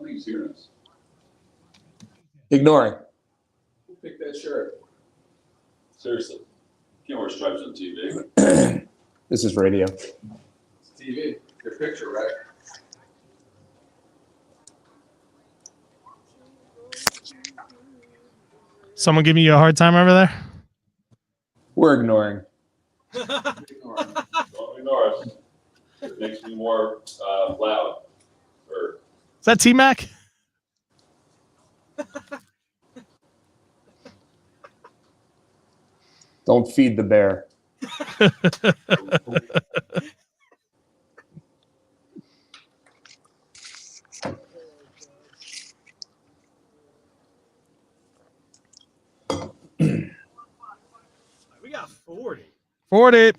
I think he's hearing us. Ignoring. Who picked that shirt? Seriously. Can't wear stripes on TV. This is radio. It's TV. Your picture, right? Someone giving you a hard time over there? We're ignoring. Don't ignore us. It makes me more loud. Is that T-Mac? Don't feed the bear. We got 40. 40.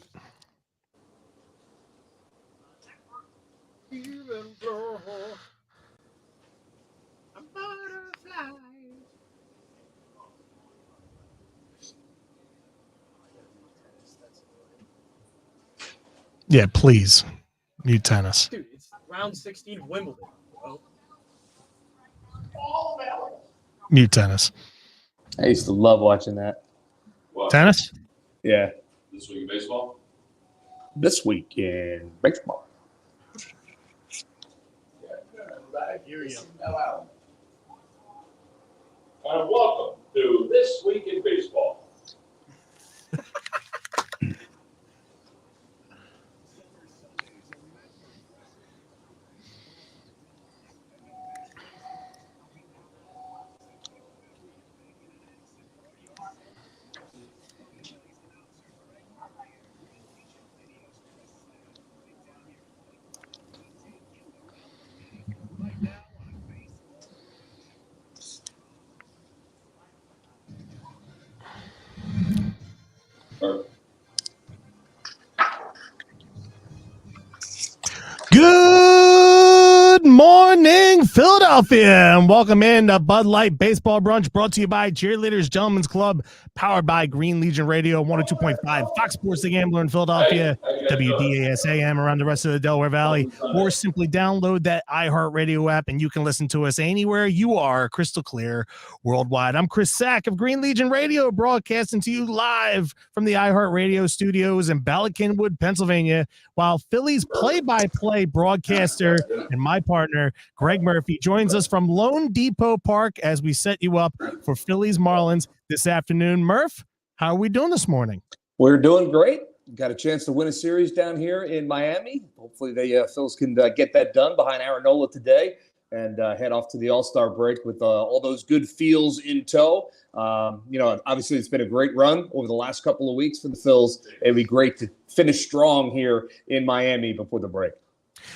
Yeah, please. Mute tennis. Dude, it's round 16 of Wimbledon. Bro. Mute tennis. I used to love watching that. What? Tennis? Yeah. This week in baseball? This week in baseball. Here we go. And welcome to This Week in Baseball. Good morning, Philadelphia, and welcome in to Bud Light Baseball Brunch, brought to you by Cheerleaders Gentlemen's Club, powered by Green Legion Radio, 102.5, Fox Sports The Gambler in Philadelphia, WDAS-AM around the rest of the Delaware Valley, or simply download that iHeartRadio app, and you can listen to us anywhere you are, crystal clear, worldwide. I'm Chris Sack of Green Legion Radio, broadcasting to you live from the iHeartRadio studios in Ballackinwood, Pennsylvania, while Phillies play-by-play broadcaster and my partner, Greg Murphy, joins us from Lone Depot Park as we set you up for Phillies Marlins this afternoon. Murph, how are we doing this morning? We're doing great. Got a chance to win a series down here in Miami. Hopefully the Phils can get that done behind Aaronola today and head off to the All-Star break with all those good feels in tow. Obviously it's been a great run over the last couple of weeks for the Phils. It'd be great to finish strong here in Miami before the break.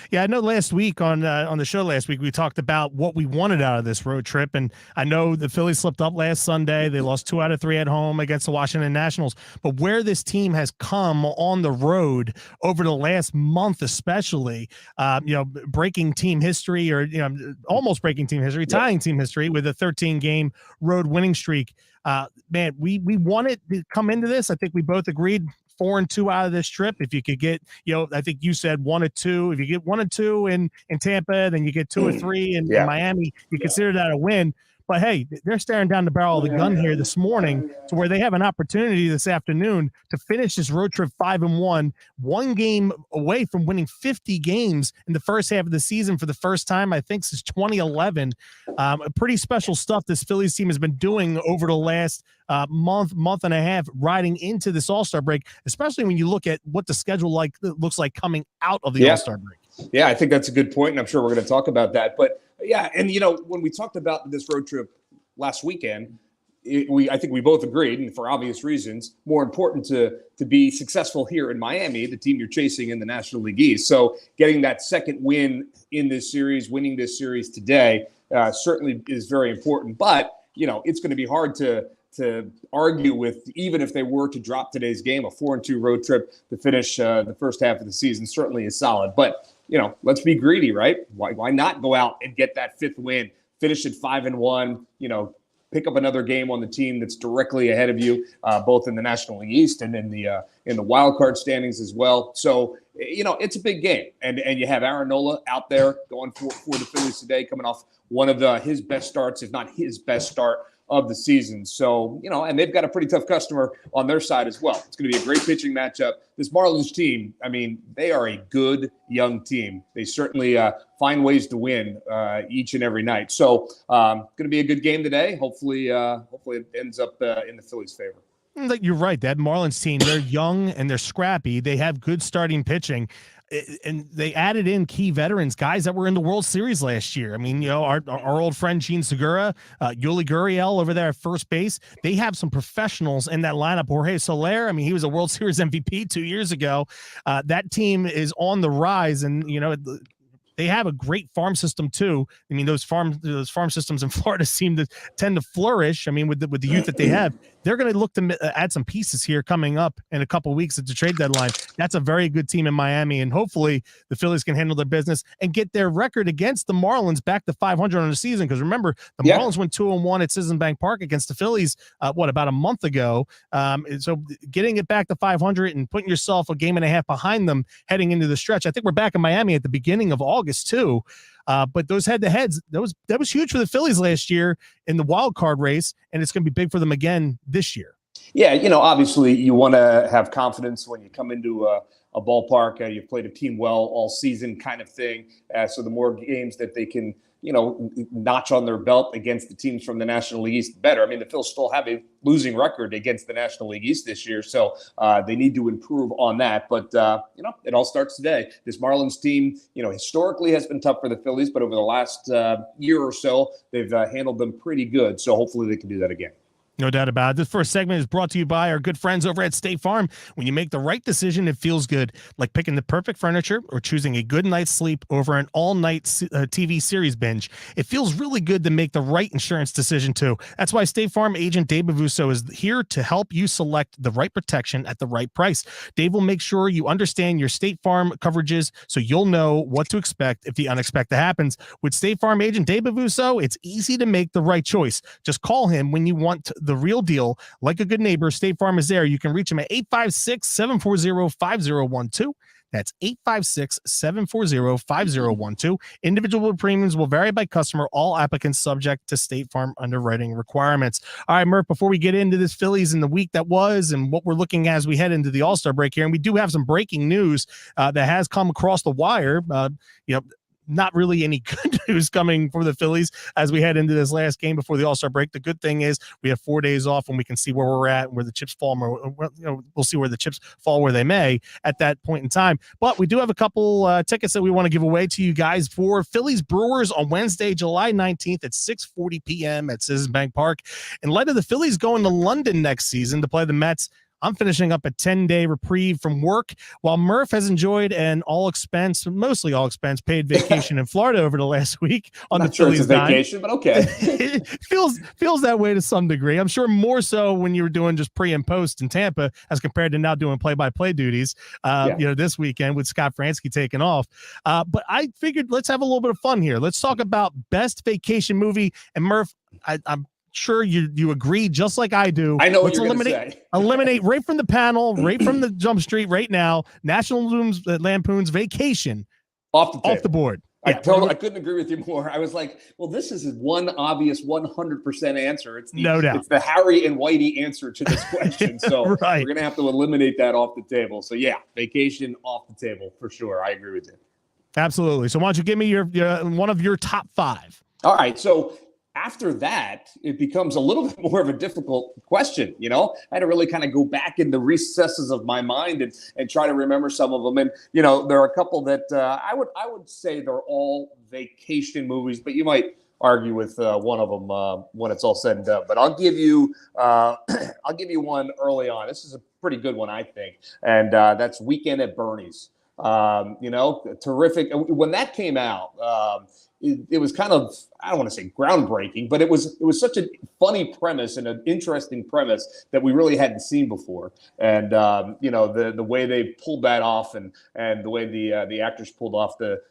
Yeah, I know last week on the show last week, we talked about what we wanted out of this road trip. And I know the Phillies slipped up last Sunday. They lost 2 out of 3 at home against the Washington Nationals. But where this team has come on the road over the last month, especially, breaking team history or, almost breaking team history, tying team history with a 13-game road winning streak. Man, we wanted to come into this. I think we both agreed 4-2 out of this trip. If you could get, I think you said 1-2. If you get 1-2 in Tampa, then you get 2 or 3 in Miami. You consider that a win. But hey, they're staring down the barrel of the gun here this morning to where they have an opportunity this afternoon to finish this road trip 5-1, 1 game away from winning 50 games in the first half of the season for the first time, I think, since 2011. Pretty special stuff this Phillies team has been doing over the last month and a half, riding into this All-Star break, especially when you look at what the schedule looks like coming out of the All-Star break. Yeah, I think that's a good point, and I'm sure we're going to talk about that. But yeah, and when we talked about this road trip last weekend, I think we both agreed, and for obvious reasons, more important to be successful here in Miami, the team you're chasing in the National League East. So getting that second win in this series, winning this series today, certainly is very important. But it's going to be hard to argue with, even if they were to drop today's game, a 4-2 road trip to finish the first half of the season certainly is solid. But let's be greedy, right? Why not go out and get that 5th win, finish at 5-1, pick up another game on the team that's directly ahead of you, both in the National League East and in the wild card standings as well. So, it's a big game. And you have Aaron Nola out there going for the Phillies today, coming off one of his best starts, if not his best start of the season. So, and they've got a pretty tough customer on their side as well. It's going to be a great pitching matchup. This Marlins team, I mean, they are a good young team. They certainly find ways to win each and every night. So, going to be a good game today. Hopefully it ends up in the Phillies' favor. You're right. That Marlins team, they're young and they're scrappy. They have good starting pitching. And they added in key veterans, guys that were in the World Series last year. I mean, our old friend Gene Segura, Yuli Gurriel over there at first base. They have some professionals in that lineup. Jorge Soler, I mean, he was a World Series MVP 2 years ago. That team is on the rise, and they have a great farm system too. I mean, those farm systems in Florida tend to flourish. I mean, with the youth that they have, they're going to look to add some pieces here coming up in a couple of weeks at the trade deadline. That's a very good team in Miami, and hopefully the Phillies can handle their business and get their record against the Marlins back to 500 on the season. Because remember, the Marlins went 2-1 at Citizens Bank Park against the Phillies, about a month ago. So getting it back to 500 and putting yourself a game and a half behind them heading into the stretch. I think we're back in Miami at the beginning of August too. But those head-to-heads, that was huge for the Phillies last year in the wild card race, and it's going to be big for them again this year. Yeah, obviously you want to have confidence when you come into a ballpark. You've played a team well all season kind of thing. So the more games that they can, notch on their belt against the teams from the National League East, better. I mean, the Phils still have a losing record against the National League East this year, so they need to improve on that. But, it all starts today. This Marlins team, historically has been tough for the Phillies, but over the last year or so, they've handled them pretty good. So hopefully they can do that again. No doubt about it. This first segment is brought to you by our good friends over at State Farm. When you make the right decision, it feels good, like picking the perfect furniture or choosing a good night's sleep over an all-night TV series binge. It feels really good to make the right insurance decision, too. That's why State Farm agent Dave Bavuso is here to help you select the right protection at the right price. Dave will make sure you understand your State Farm coverages so you'll know what to expect if the unexpected happens. With State Farm agent Dave Bavuso, it's easy to make the right choice. Just call him when you want the real deal. Like a good neighbor, State Farm is there. You can reach him at 856-740-5012. That's 856-740-5012. Individual premiums will vary by customer. All applicants subject to State Farm underwriting requirements. All right, Murph, before we get into this Phillies in the week that was and what we're looking at as we head into the All-Star break here, and we do have some breaking news that has come across the wire. Not really any good news coming for the Phillies as we head into this last game before the All-Star break. The good thing is we have 4 days off and we can see where we're at, where the chips fall. We'll see where the chips fall where they may at that point in time. But we do have a couple tickets that we want to give away to you guys for Phillies Brewers on Wednesday, July 19th at 6:40 p.m. at Citizens Bank Park. In light of the Phillies going to London next season to play the Mets, I'm finishing up a 10-day reprieve from work while Murph has enjoyed an mostly all expense paid vacation in Florida over the last week on the Phillies dime. Vacation, but okay. It feels that way to some degree. I'm sure more so when you were doing just pre and post in Tampa as compared to now doing play-by-play duties, this weekend with Scott Fransky taking off. But I figured let's have a little bit of fun here. Let's talk about best vacation movie. And Murph, I'm sure you agree just like I do. I know Let's what you're going to say. Eliminate right from the panel, right from the jump street right now. National Lampoon's Vacation off the board. I couldn't agree with you more. I was like, well, this is one obvious 100% answer. No doubt. It's the Harry and Whitey answer to this question. So right. We're going to have to eliminate that off the table. So yeah, Vacation off the table for sure. I agree with you. Absolutely. So why don't you give me your one of your top five? All right. So after that, it becomes a little bit more of a difficult question. I had to really kind of go back in the recesses of my mind and try to remember some of them. And, there are a couple that I would say they're all vacation movies, but you might argue with one of them when it's all said and done. But I'll give you one early on. This is a pretty good one, I think. And that's Weekend at Bernie's. Terrific. When that came out, it was kind of, I don't want to say groundbreaking, but it was such a funny premise and an interesting premise that we really hadn't seen before. And the way they pulled that off and the way the actors pulled off the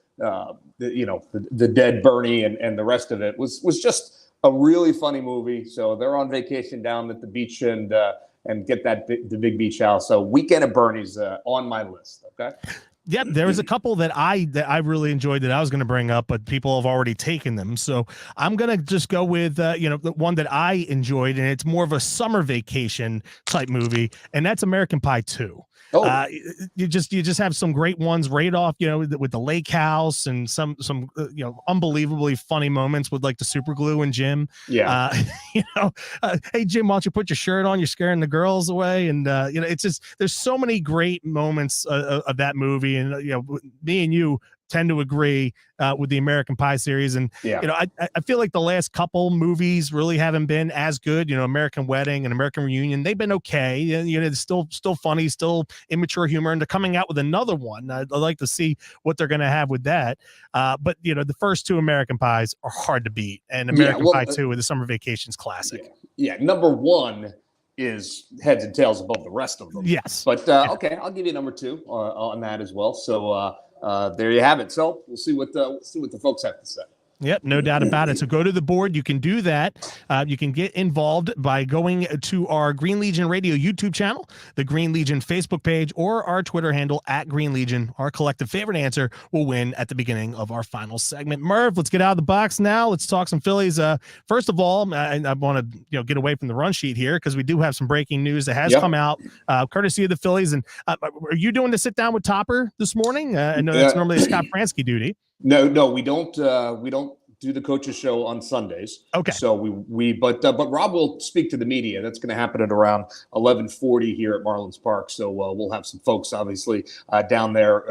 dead Bernie and the rest of it was just a really funny movie. So they're on vacation down at the beach and get the big beach house. So Weekend at Bernie's on my list. Okay. Yep, there was a couple that I really enjoyed that I was going to bring up, but people have already taken them. So I'm going to just go with the one that I enjoyed, and it's more of a summer vacation type movie, and that's American Pie 2. Oh. You just have some great ones right off, with the lake house and some unbelievably funny moments with like the super glue and Jim. Yeah. Hey Jim, why don't you put your shirt on? You're scaring the girls away, and it's just there's so many great moments of that movie, and me and you tend to agree with the American Pie series. And, I feel like the last couple movies really haven't been as good. American Wedding and American Reunion, they've been okay. It's still funny, still immature humor. And they're coming out with another one. I'd like to see what they're going to have with that. But, the first two American Pies are hard to beat. And American Pie 2 with the Summer Vacations classic. Yeah. Number one is heads and tails above the rest of them. Yes. But, okay, I'll give you number two on that as well. So, there you have it. So we'll see what the folks have to say. Yep, no doubt about it. So go to the board. You can do that. You can get involved by going to our Green Legion Radio YouTube channel, the Green Legion Facebook page, or our Twitter handle @GreenLegion. Our collective favorite answer will win at the beginning of our final segment. Merv, let's get out of the box now. Let's talk some Phillies. First of all, I want to get away from the run sheet here because we do have some breaking news that has come out, courtesy of the Phillies. And are you doing the sit down with Topper this morning? I know that's normally a Scott Pransky duty. No, we don't do the coaches show on Sundays. Okay. So but Rob will speak to the media. That's going to happen at around 11:40 here at Marlins Park. So we'll have some folks obviously down there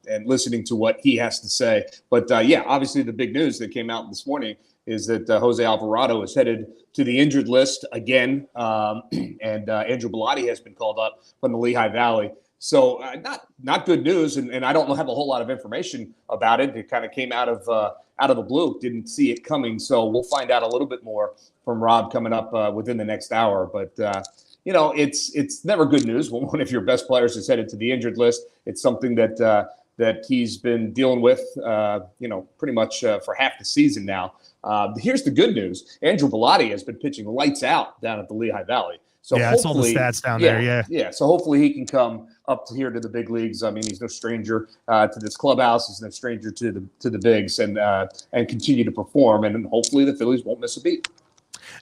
and listening to what he has to say. But obviously the big news that came out this morning is that Jose Alvarado is headed to the injured list again, and Andrew Bellotti has been called up from the Lehigh Valley. So not good news, and I don't have a whole lot of information about it. It kind of came out of the blue. Didn't see it coming, so we'll find out a little bit more from Rob coming up within the next hour. But it's never good news when one of your best players is headed to the injured list. It's something that he's been dealing with, pretty much for half the season now. Here's the good news: Andrew Bellotti has been pitching lights out down at the Lehigh Valley. So I saw the stats down there. Yeah. So hopefully he can come up here to the big leagues. I mean, he's no stranger to this clubhouse. He's no stranger to the bigs, and continue to perform. And hopefully the Phillies won't miss a beat.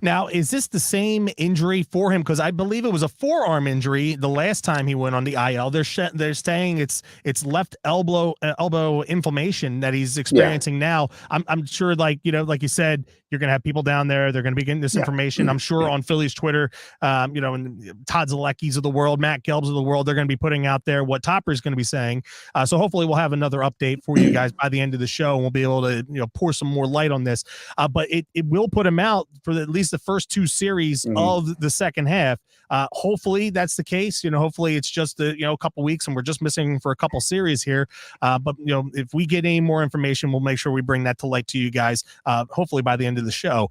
Now, is this the same injury for him? Because I believe it was a forearm injury the last time he went on the IL. They're saying it's left elbow inflammation that he's experiencing now. I'm sure, like you said, you're going to have people down there. They're going to be getting this information. I'm sure on Phillies Twitter, and Todd Zaleckis of the world, Matt Gelbs of the world, they're going to be putting out there what Topper's going to be saying. So hopefully we'll have another update for you guys by the end of the show, and we'll be able to pour some more light on this. But it will put him out for at least the first two series of the second half. Hopefully that's the case. Hopefully it's just a couple weeks and we're just missing for a couple series here. But if we get any more information, we'll make sure we bring that to light to you guys. Hopefully by the end of the show.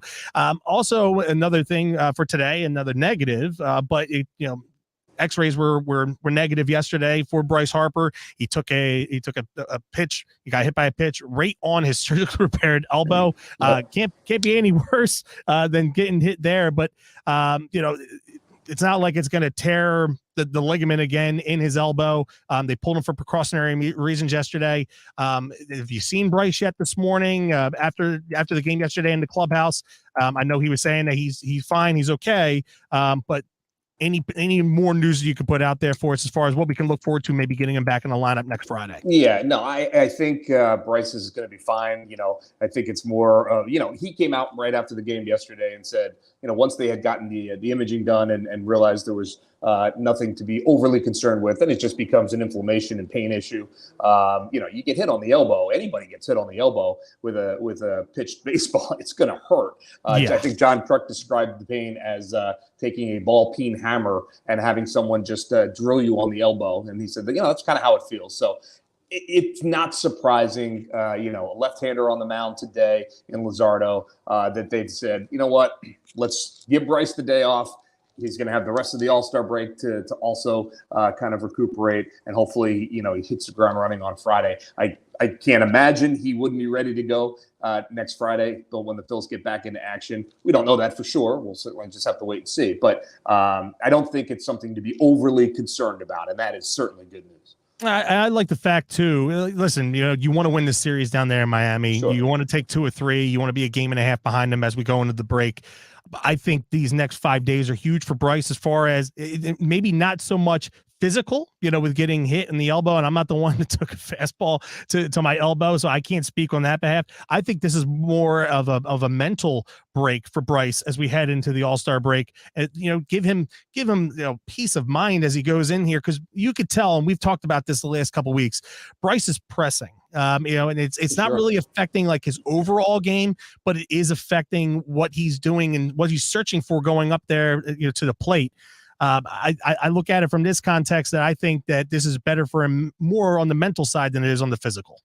Also, another thing for today, another negative, but X-rays were negative yesterday for Bryce Harper. He took a pitch. He got hit by a pitch right on his surgically repaired elbow. Can't be any worse than getting hit there. But it's not like it's going to tear the ligament again in his elbow. They pulled him for precautionary reasons yesterday. Have you seen Bryce yet this morning after the game yesterday in the clubhouse? I know he was saying that he's fine, he's okay, but any more news that you could put out there for us as far as what we can look forward to maybe getting him back in the lineup next Friday? Yeah, no, I think Bryce is going to be fine. I think it's more he came out right after the game yesterday and said, once they had gotten the imaging done and realized there was nothing to be overly concerned with, then it just becomes an inflammation and pain issue. You get hit on the elbow. Anybody gets hit on the elbow with a pitched baseball, it's going to hurt. I think John Kruk described the pain as taking a ball peen hammer and having someone just drill you on the elbow. And he said that, that's kind of how it feels. So it's not surprising, a left-hander on the mound today in Luzardo, that they've said, let's give Bryce the day off. He's going to have the rest of the All-Star break to also kind of recuperate, and hopefully, he hits the ground running on Friday. I can't imagine he wouldn't be ready to go next Friday, but when the Phils get back into action. We don't know that for sure. We'll certainly just have to wait and see. But I don't think it's something to be overly concerned about, and that is certainly good news. I like the fact too. Listen, you want to win this series down there in Miami. Sure. You want to take 2 or 3. You want to be a game and a half behind them as we go into the break. I think these next 5 days are huge for Bryce, as far as maybe not so much physical, with getting hit in the elbow. And I'm not the one that took a fastball to my elbow, so I can't speak on that behalf. I think this is more of a mental break for Bryce as we head into the All-Star break. Give him peace of mind as he goes in here, because you could tell, and we've talked about this the last couple of weeks, Bryce is pressing. And it's not really affecting like his overall game, but it is affecting what he's doing and what he's searching for going up there, to the plate. I look at it from this context that I think that this is better for him more on the mental side than it is on the physical.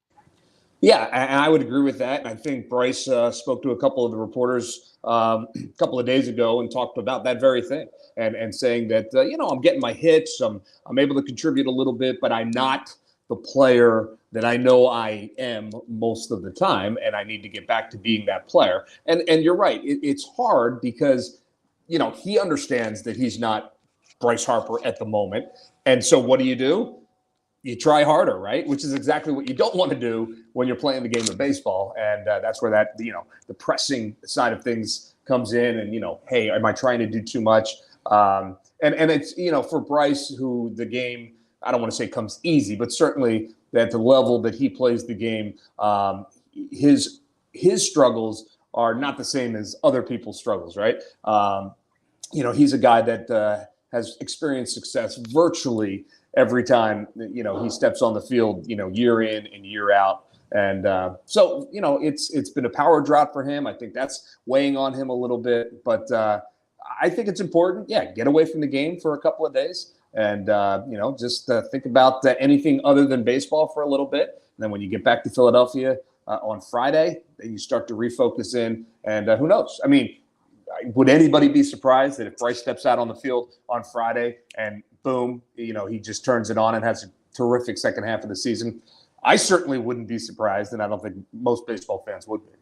Yeah, and I would agree with that. And I think Bryce spoke to a couple of the reporters a couple of days ago and talked about that very thing, and saying that, I'm getting my hits, I'm able to contribute a little bit, but I'm not the player that I know I am most of the time, and I need to get back to being that player. And you're right, it's hard because, he understands that he's not Bryce Harper at the moment. And so what do? You try harder, right? Which is exactly what you don't want to do when you're playing the game of baseball. And that's where that, the pressing side of things comes in. And, hey, am I trying to do too much? And it's, for Bryce, who the game, I don't want to say comes easy, but certainly at the level that he plays the game, his struggles are not the same as other people's struggles, right? He's a guy that has experienced success virtually every time, he steps on the field, year in and year out. And so, it's been a power drop for him. I think that's weighing on him a little bit. But I think it's important, get away from the game for a couple of days and, just think about anything other than baseball for a little bit. And then when you get back to Philadelphia on Friday, then you start to refocus in. And who knows? I mean, would anybody be surprised that if Bryce steps out on the field on Friday and boom, he just turns it on and has a terrific second half of the season? I certainly wouldn't be surprised, and I don't think most baseball fans would be.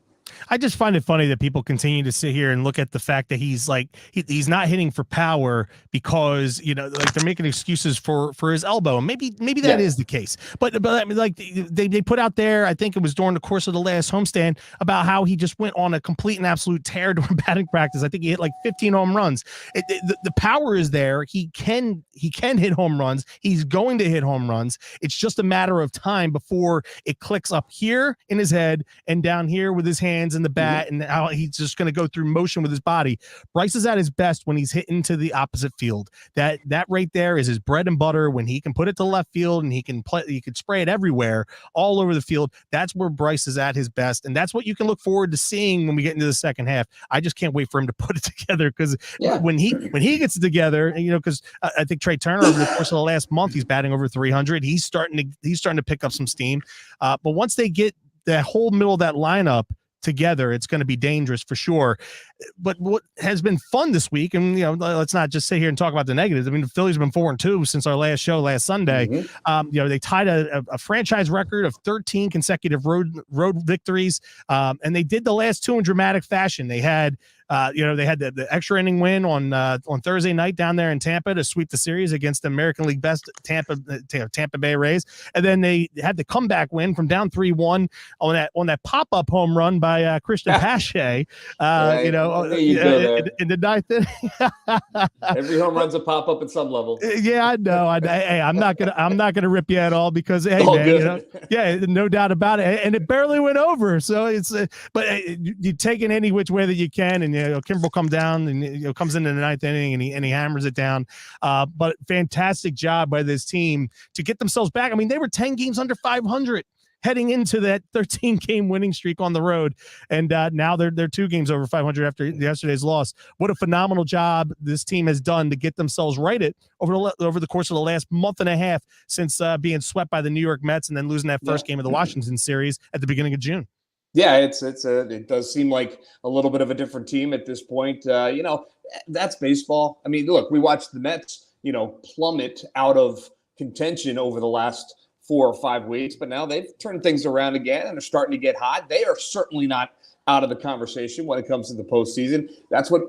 I just find it funny that people continue to sit here and look at the fact that he's like he's not hitting for power because they're making excuses for his elbow. And maybe that is the case. But I mean, like they put out there, I think it was during the course of the last homestand, about how he just went on a complete and absolute tear during batting practice. I think he hit like 15 home runs. The power is there. He can hit home runs. He's going to hit home runs. It's just a matter of time before it clicks up here in his head and down here with his hands and the bat, and how he's just going to go through motion with his body. Bryce is at his best when he's hitting to the opposite field. That right there is his bread and butter. When he can put it to left field and he can spray it everywhere, all over the field. That's where Bryce is at his best, and that's what you can look forward to seeing when we get into the second half. I just can't wait for him to put it together, because when he gets it together, because I think Trey Turner over the course of the last month, he's batting over 300. He's starting to pick up some steam. But once they get that whole middle of that lineup together, it's going to be dangerous for sure. But what has been fun this week, and let's not just sit here and talk about the negatives. I mean, the Phillies have been 4-2 since our last show last Sunday. They tied a franchise record of 13 consecutive road victories, and they did the last 2 in dramatic fashion. They had the extra inning win on Thursday night down there in Tampa to sweep the series against the American League best Tampa Bay Rays, and then they had the comeback win from down 3-1 on that pop-up home run by Christian Pache. In the ninth inning. Every home run's a pop-up at some level. Yeah, I know. Hey, I'm not gonna rip you at all, because hey, man, no doubt about it. And it barely went over, so it's but you take it any which way that you can, and Kimbrel come down and comes into the ninth inning and he hammers it down. But fantastic job by this team to get themselves back. I mean, they were 10 games under 500 heading into that 13-game winning streak on the road, and now they're 2 games over 500 after yesterday's loss. What a phenomenal job this team has done to get themselves righted over the course of the last month and a half since being swept by the New York Mets and then losing that first game of the Washington series at the beginning of June. Yeah, it does seem like a little bit of a different team at this point. That's baseball. I mean, look, we watched the Mets, plummet out of contention over the last 4 or 5 weeks, but now they've turned things around again and are starting to get hot. They are certainly not out of the conversation when it comes to the postseason. That's what,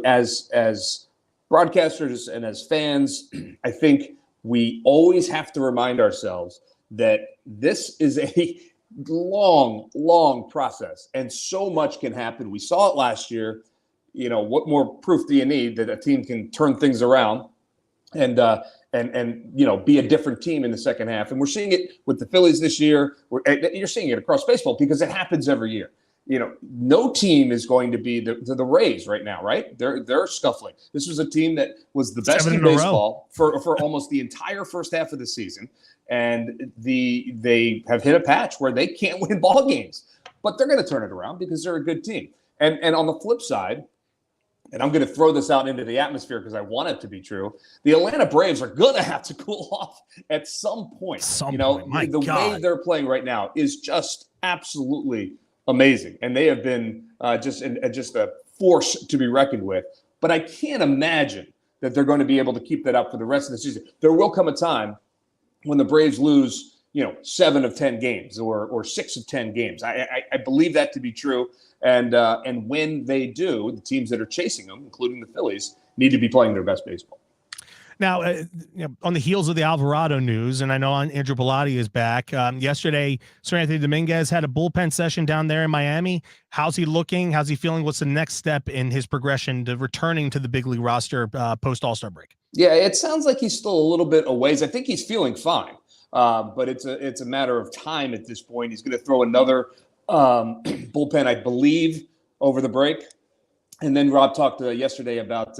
as broadcasters and as fans, I think we always have to remind ourselves that this is a long process, and so much can happen. We saw it last year. What more proof do you need that a team can turn things around and be a different team in the second half? And we're seeing it with the Phillies this year. You're seeing it across baseball because it happens every year. No team is going to be the Rays right now, right? They're scuffling. This was a team that was the best in baseball for almost the entire first half of the season. And they have hit a patch where they can't win ball games, but they're going to turn it around because they're a good team. And on the flip side, and I'm going to throw this out into the atmosphere because I want it to be true, the Atlanta Braves are going to have to cool off at some point. The way they're playing right now is just absolutely amazing, and they have been just a force to be reckoned with. But I can't imagine that they're going to be able to keep that up for the rest of the season. There will come a time when the Braves lose, 7 of 10 games or 6 of 10 games. I believe that to be true. And when they do, the teams that are chasing them, including the Phillies, need to be playing their best baseball. Now, on the heels of the Alvarado news, and I know Andrew Bellotti is back. Yesterday, Sir Anthony Dominguez had a bullpen session down there in Miami. How's he looking? How's he feeling? What's the next step in his progression to returning to the big league roster post All-Star break? Yeah, it sounds like he's still a little bit a ways. I think he's feeling fine, but it's a matter of time at this point. He's going to throw another bullpen, I believe, over the break. And then Rob talked yesterday about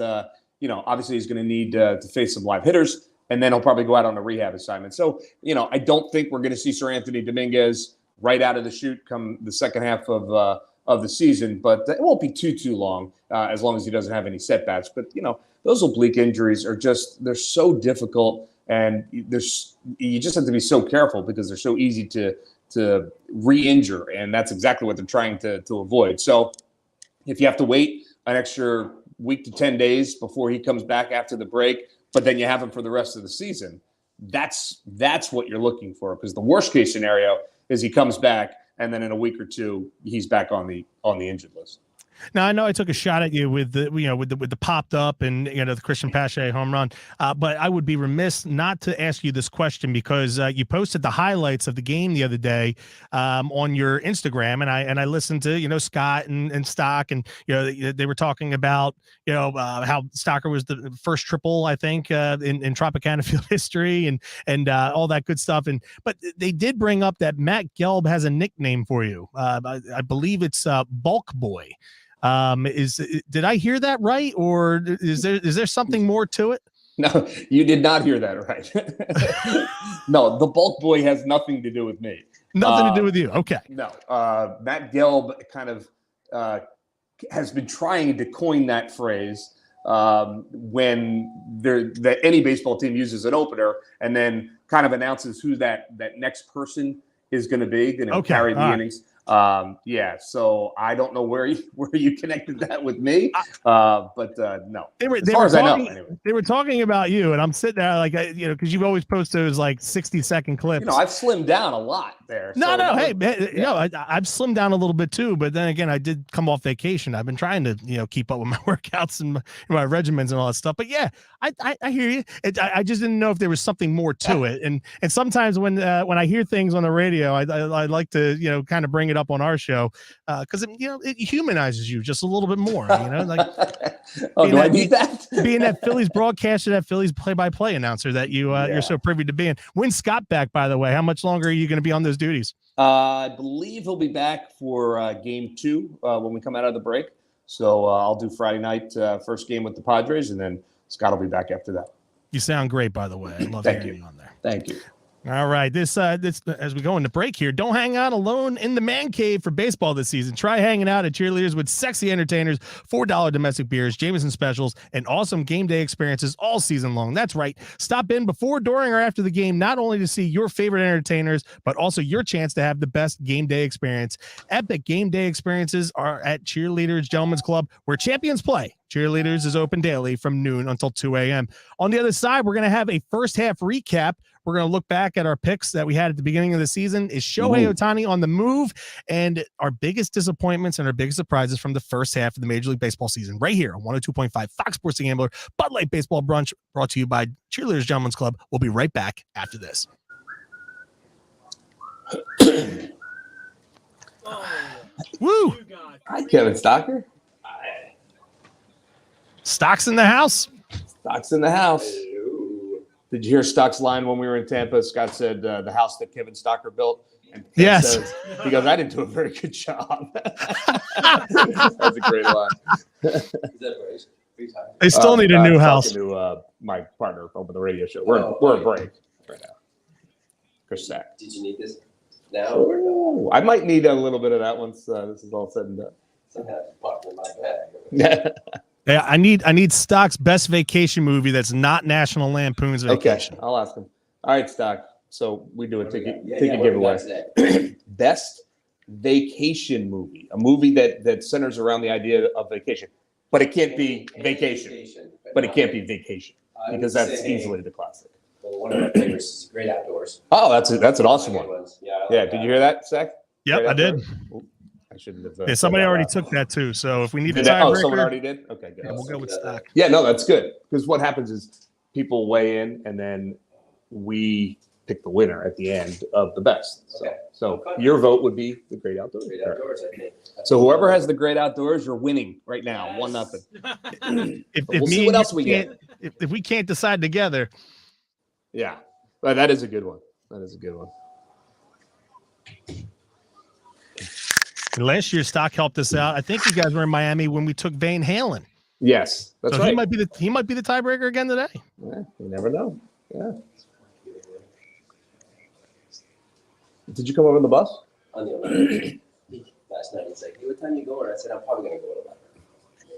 obviously he's going to need to face some live hitters, and then he'll probably go out on a rehab assignment. So, I don't think we're going to see Sir Anthony Dominguez right out of the chute come the second half of the season, but it won't be too long as he doesn't have any setbacks. But, those oblique injuries are they're so difficult, and you just have to be so careful because they're so easy to re-injure, and that's exactly what they're trying to avoid. So if you have to wait an extra week to 10 days before he comes back after the break, but then you have him for the rest of the season, that's what you're looking for. Because the worst case scenario is he comes back and then in a week or two he's back on the injured list. Now, I know I took a shot at you with the popped up and the Christian Pache home run, but I would be remiss not to ask you this question because you posted the highlights of the game the other day on your Instagram, and I listened to Scott and Stock, and they were talking about how Stocker was the first triple, I think, in Tropicana field history, and all that good stuff. But they did bring up that Matt Gelb has a nickname for you. I believe it's Bulk Boy. Did I hear that right, or is there something more to it? No, you did not hear that right. No, the Bulk Boy has nothing to do with me. Nothing to do with you. Okay. No, Matt Gelb kind of has been trying to coin that phrase when any baseball team uses an opener and then kind of announces who that next person is going to be, carry the innings. So I don't know where you connected that with me, but no. As far as I know, anyway. They were talking about you, and I'm sitting there like, because you've always posted those like 60-second clips. I've slimmed down a lot there. Hey, man, I've slimmed down a little bit too, but then again, I did come off vacation. I've been trying to keep up with my workouts and my regimens and all that stuff. But yeah, I hear you. I just didn't know if there was something more to it. And sometimes when I hear things on the radio, I like to kind of bring it up on our show because it humanizes you just a little bit more. Like do I need that? Being that Phillies broadcaster, that Phillies play-by-play announcer that you're so privy to being. When's Scott back, by the way? How much longer are you going to be on those duties? I believe he'll be back for game 2 when we come out of the break. So I'll do Friday night first game with the Padres, and then Scott will be back after that. You sound great, by the way. I love hearing you on there. Thank you. All right, this as we go into break here, don't hang out alone in the man cave for baseball this season. Try hanging out at Cheerleaders with sexy entertainers, $4 domestic beers, Jameson specials, and awesome game day experiences all season long. That's right. Stop in before, during, or after the game, not only to see your favorite entertainers, but also your chance to have the best game day experience. Epic game day experiences are at Cheerleaders Gentlemen's Club, where champions play. Cheerleaders is open daily from noon until 2 a.m. On the other side, we're going to have a first half recap. We're going to look back at our picks that we had at the beginning of the season. Is Shohei Ohtani on the move? And our biggest disappointments and our biggest surprises from the first half of the Major League Baseball season right here on 102.5 Fox Sports The Gambler, Bud Light Baseball Brunch, brought to you by Cheerleaders Gentlemen's Club. We'll be right back after this. Woo! Hi, Kevin Stocker. Stocks in the house. Stock's in the house. Did you hear Stock's line when we were in Tampa? Scott said the house that Kevin Stocker built. And Yes. says, he goes, I didn't do a very good job. That's a great line. They still need a new house. Talking to my partner over the radio show. We're a break right now. Chris Sack. Did you need this now or no? Oh, I might need a little bit of that once this is all said and done. Some kind of pop in my bag. Yeah, I need Stock's best vacation movie that's not National Lampoon's Vacation. Okay, I'll ask him. All right, Stock. So we do a ticket what do we giveaway. got today? Best vacation movie, a movie that centers around the idea of vacation, but it can't be vacation, but it can't be vacation I would because that's say, easily the classic. Well, one of my favorites is Great Outdoors. Oh, that's an awesome one. Yeah, I like Yeah, that. did you hear that, Zach? Yep, Great I did. Outdoors? Ooh, I shouldn't have. Yeah, somebody already took that too. So if we need a Oh, someone tiebreaker, already did. Okay, good. yeah, we'll go with Stock. Yeah, no, that's good because what happens is people weigh in and then we pick the winner at the end of the best. Okay. So your vote would be the Great Outdoors. Great Outdoors, I think. So whoever has the Great Outdoors, you're winning right now, Yes. 1-0. If We'll me see and what you else we get. can't- If we can't decide together, Yeah, but that is a good one. That is a good one. last year Stock helped us out. I think you guys were in Miami when we took Van Halen. Yes, that's So right. he might be the tiebreaker again today. Yeah, you never know. Yeah. Did you come over on the bus? On the 11th. Last night, he's like, hey, what time you going? I said, I'm probably going to go at 11.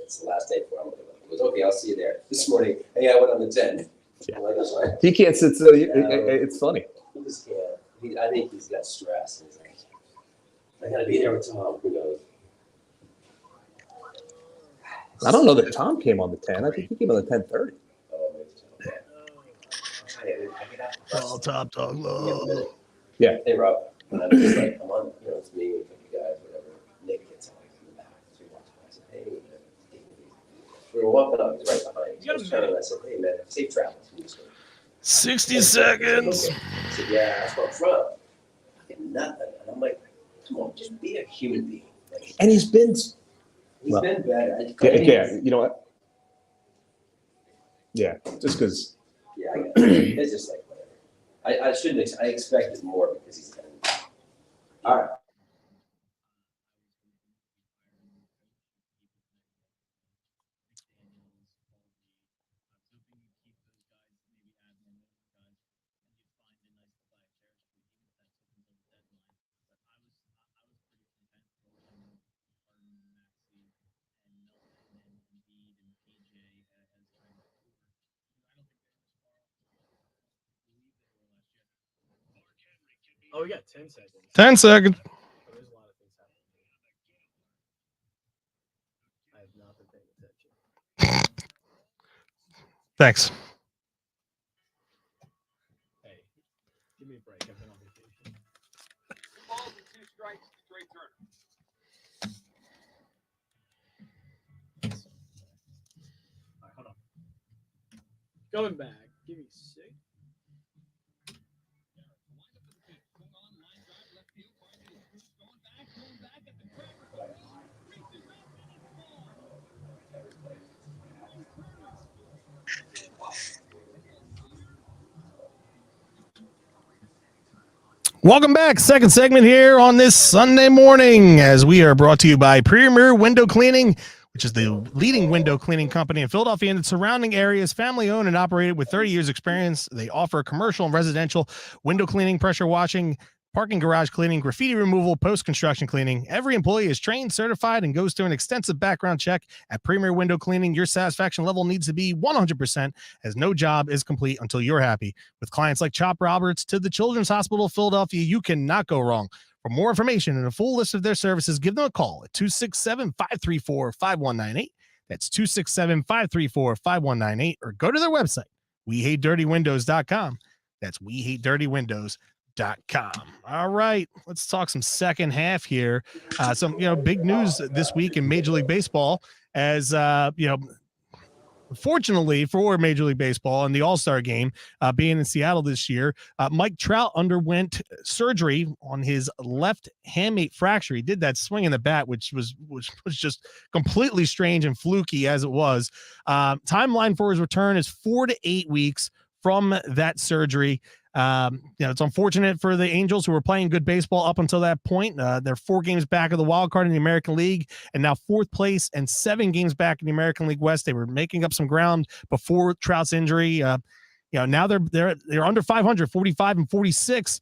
It's the last day for him. He goes, okay, I'll see you there. This morning, hey, I went on the 10. Yeah. I'm like, that's fine. He can't sit. So it's funny. He just can't. I think he's got stress. And he's like, I got to be there with Tom. Who knows? I don't know that Tom came on the 10. I think he came on the 10:30. Oh, maybe Tom. I get out. Oh, top dog love. Yeah. Hey, Rob. And I'm just like, I'm on, it's me with you guys, whatever. Nick gets on in the back. So we walked by. I said, hey, we were walking up. He's right behind me. I was turning. I said, hey, man, safe travels. And he was going, 60 seconds. okay. I said, yeah, that's where I'm from. Fucking nothing. And I'm like, come on, just be a human being. Like, And he's been. he's well, been better. Yeah, you know what? Yeah, just because. Yeah, I got it. It's just like whatever. I shouldn't. I expected more because he's kind of. All right. Oh, we got 10 seconds. 10 seconds. Oh, there's a lot of things happening. I have not been paying attention. Thanks. Hey, give me a break. I've been on vacation. Balls and 2 strikes, straight turner. All right, hold on. Going back. Give me 6. Welcome back. Second segment here on this Sunday morning as we are brought to you by Premier Window Cleaning. which is the leading window cleaning company in Philadelphia and its surrounding areas. Family owned and operated with 30 years experience. They offer commercial and residential window cleaning, pressure washing, parking garage cleaning, graffiti removal, post-construction cleaning. Every employee is trained, certified, and goes through an extensive background check. At Premier Window Cleaning, your satisfaction level needs to be 100%, as no job is complete until you're happy. With clients like Chop Roberts to the Children's Hospital of Philadelphia, you cannot go wrong. For more information and a full list of their services, give them a call at 267-534-5198. That's 267-534-5198, or go to their website, WeHateDirtyWindows.com. That's WeHateDirtyWindows.com. All right, let's talk some second half here. Some big news this week in Major League Baseball, as fortunately for Major League Baseball and the All-Star game being in Seattle this year, Mike Trout underwent surgery on his left hamate fracture. He did that swing in the bat, which was just completely strange and fluky as it was. Timeline for his return is 4 to 8 weeks from that surgery. It's unfortunate for the Angels, who were playing good baseball up until that point. They're 4 games back of the wild card in the American League, and now 4th place and 7 games back in the American League West. They were making up some ground before Trout's injury. Now they're under 500, 45 and 46.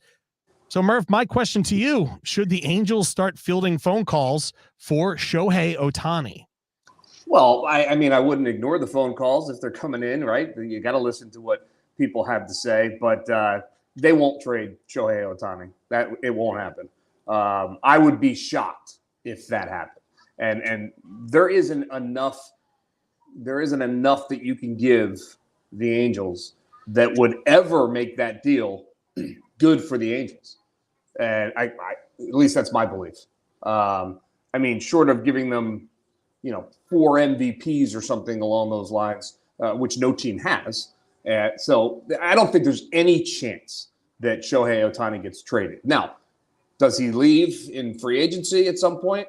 So Murph, my question to you: should the Angels start fielding phone calls for Shohei Ohtani? Well, I mean, I wouldn't ignore the phone calls if they're coming in, right? You got to listen to what people have to say, but they won't trade Shohei Ohtani. That it won't happen. I would be shocked if that happened. And there isn't enough that you can give the Angels that would ever make that deal good for the Angels. And I at least that's my belief. I mean, short of giving them, 4 MVPs or something along those lines, which no team has. So I don't think there's any chance that Shohei Ohtani gets traded. Now, does he leave in free agency at some point?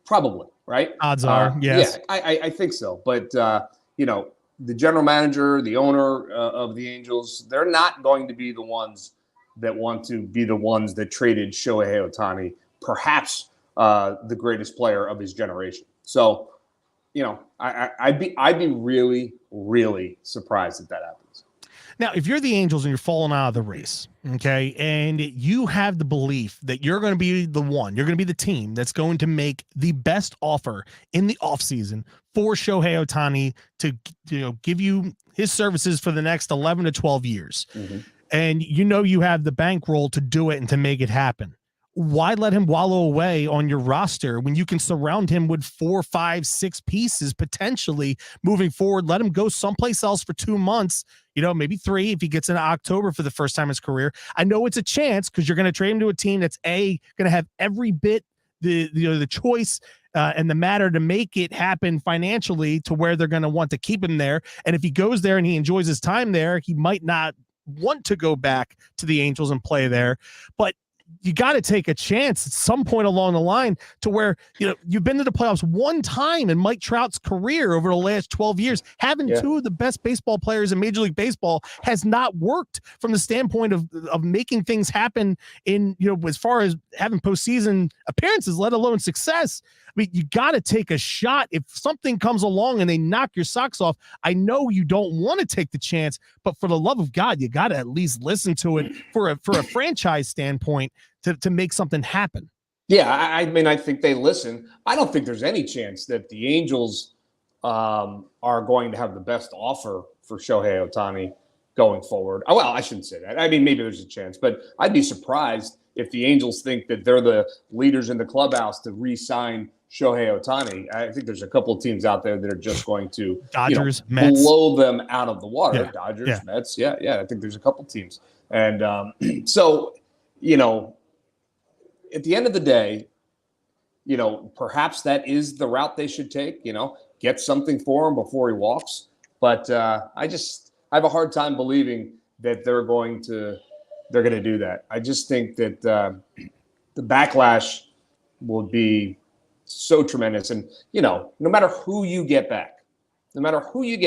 Probably, right? Odds are, yes. Yeah, I think so. But, the general manager, the owner of the Angels, they're not going to be the ones that want to be the ones that traded Shohei Ohtani, perhaps the greatest player of his generation. So, I'd be really, really surprised if that happens. Now, if you're the Angels and you're falling out of the race, okay, and you have the belief that you're going to be the one, you're going to be the team that's going to make the best offer in the offseason for Shohei Ohtani to, give you his services for the next 11 to 12 years, and you have the bankroll to do it and to make it happen, why let him wallow away on your roster when you can surround him with 4, 5, 6 pieces potentially moving forward? Let him go someplace else for 2 months, maybe 3 if he gets into October for the first time in his career. I know it's a chance because you're going to trade him to a team that's going to have every bit the choice and the matter to make it happen financially to where they're going to want to keep him there. And if he goes there and he enjoys his time there, he might not want to go back to the Angels and play there. But you got to take a chance at some point along the line to where, you've been to the playoffs one time in Mike Trout's career over the last 12 years. Having 2 of the best baseball players in Major League Baseball has not worked from the standpoint of making things happen in, as far as having postseason appearances, let alone success. I mean, you got to take a shot. If something comes along and they knock your socks off, I know you don't want to take the chance, but for the love of God, you got to at least listen to it for a franchise standpoint to make something happen. Yeah, I mean, I think they listen. I don't think there's any chance that the Angels are going to have the best offer for Shohei Ohtani going forward. Well, I shouldn't say that. I mean, maybe there's a chance, but I'd be surprised if the Angels think that they're the leaders in the clubhouse to re-sign Shohei Ohtani. I think there's a couple of teams out there that are just going to Dodgers, Mets, blow them out of the water. Yeah. Dodgers, Mets, yeah. I think there's a couple teams, and so at the end of the day, perhaps that is the route they should take. Get something for him before he walks. But I have a hard time believing that they're going to do that. I just think that the backlash will be so tremendous. And, no matter who you get back, they're not going to be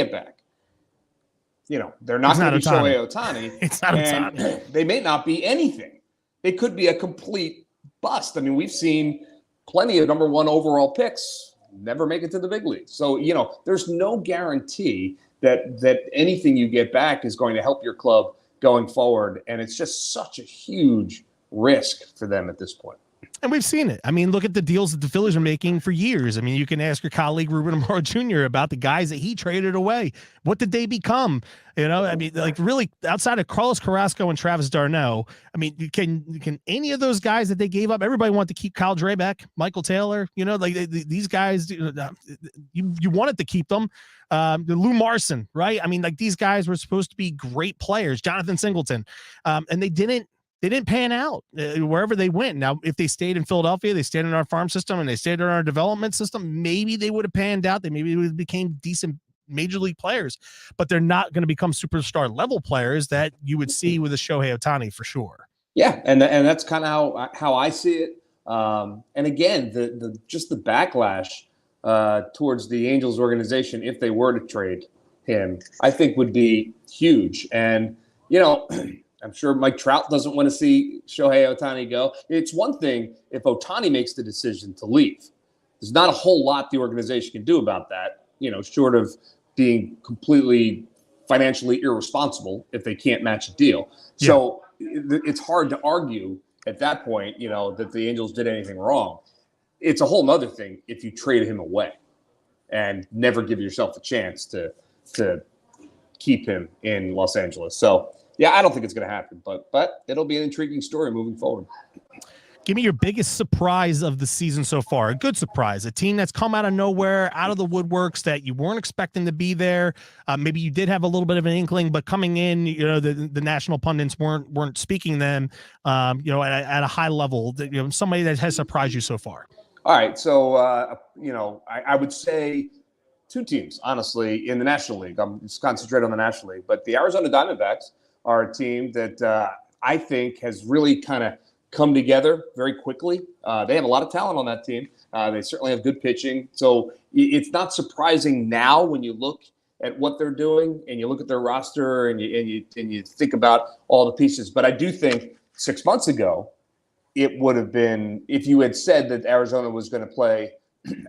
Shohei Ohtani. It's not Ohtani. They may not be anything. It could be a complete bust. I mean, we've seen plenty of number 1 overall picks never make it to the big leagues. So, there's no guarantee that anything you get back is going to help your club going forward. And it's just such a huge risk for them at this point. And we've seen it. I mean, look at the deals that the Phillies are making for years. I mean, you can ask your colleague Ruben Amaro Jr. about the guys that he traded away. What did they become? I mean, like really outside of Carlos Carrasco and Travis d'Arnaud, I mean, can any of those guys that they gave up, everybody wanted to keep Kyle Drabeck, Michael Taylor, these guys, you wanted to keep them. Lou Marson, right? I mean, like these guys were supposed to be great players, Jonathan Singleton, and they didn't pan out wherever they went. Now, if they stayed in Philadelphia, they stayed in our farm system and they stayed in our development system, maybe they would have panned out. They maybe would have became decent major league players, but they're not going to become superstar level players that you would see with a Shohei Ohtani for sure. Yeah. And that's kind of how I see it. And again, the backlash towards the Angels organization, if they were to trade him, I think would be huge. And, I'm sure Mike Trout doesn't want to see Shohei Ohtani go. It's one thing if Ohtani makes the decision to leave. There's not a whole lot the organization can do about that, short of being completely financially irresponsible if they can't match a deal. Yeah. So it's hard to argue at that point, that the Angels did anything wrong. It's a whole nother thing if you trade him away and never give yourself a chance to keep him in Los Angeles. So, yeah, I don't think it's going to happen, but it'll be an intriguing story moving forward. Give me your biggest surprise of the season so far. A good surprise, a team that's come out of nowhere, out of the woodworks that you weren't expecting to be there. Maybe you did have a little bit of an inkling, but coming in, the national pundits weren't speaking them, at a high level. Somebody that has surprised you so far. All right, so I would say two teams, honestly, in the National League. I'm just concentrated on the National League, but the Arizona Diamondbacks are a team that I think has really kind of come together very quickly. They have a lot of talent on that team. They certainly have good pitching. So it's not surprising now when you look at what they're doing and you look at their roster and you think about all the pieces. But I do think 6 months ago, it would have been, if you had said that Arizona was going to play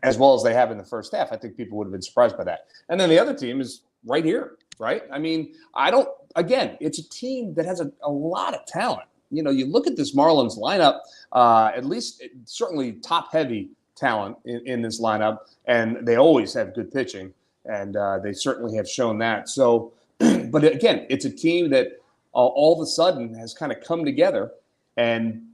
as well as they have in the first half, I think people would have been surprised by that. And then the other team is right here, right? I mean, it's a team that has a lot of talent. You look at this Marlins lineup, at least certainly top-heavy talent in this lineup, and they always have good pitching, and they certainly have shown that. So, but again, it's a team that all of a sudden has kind of come together and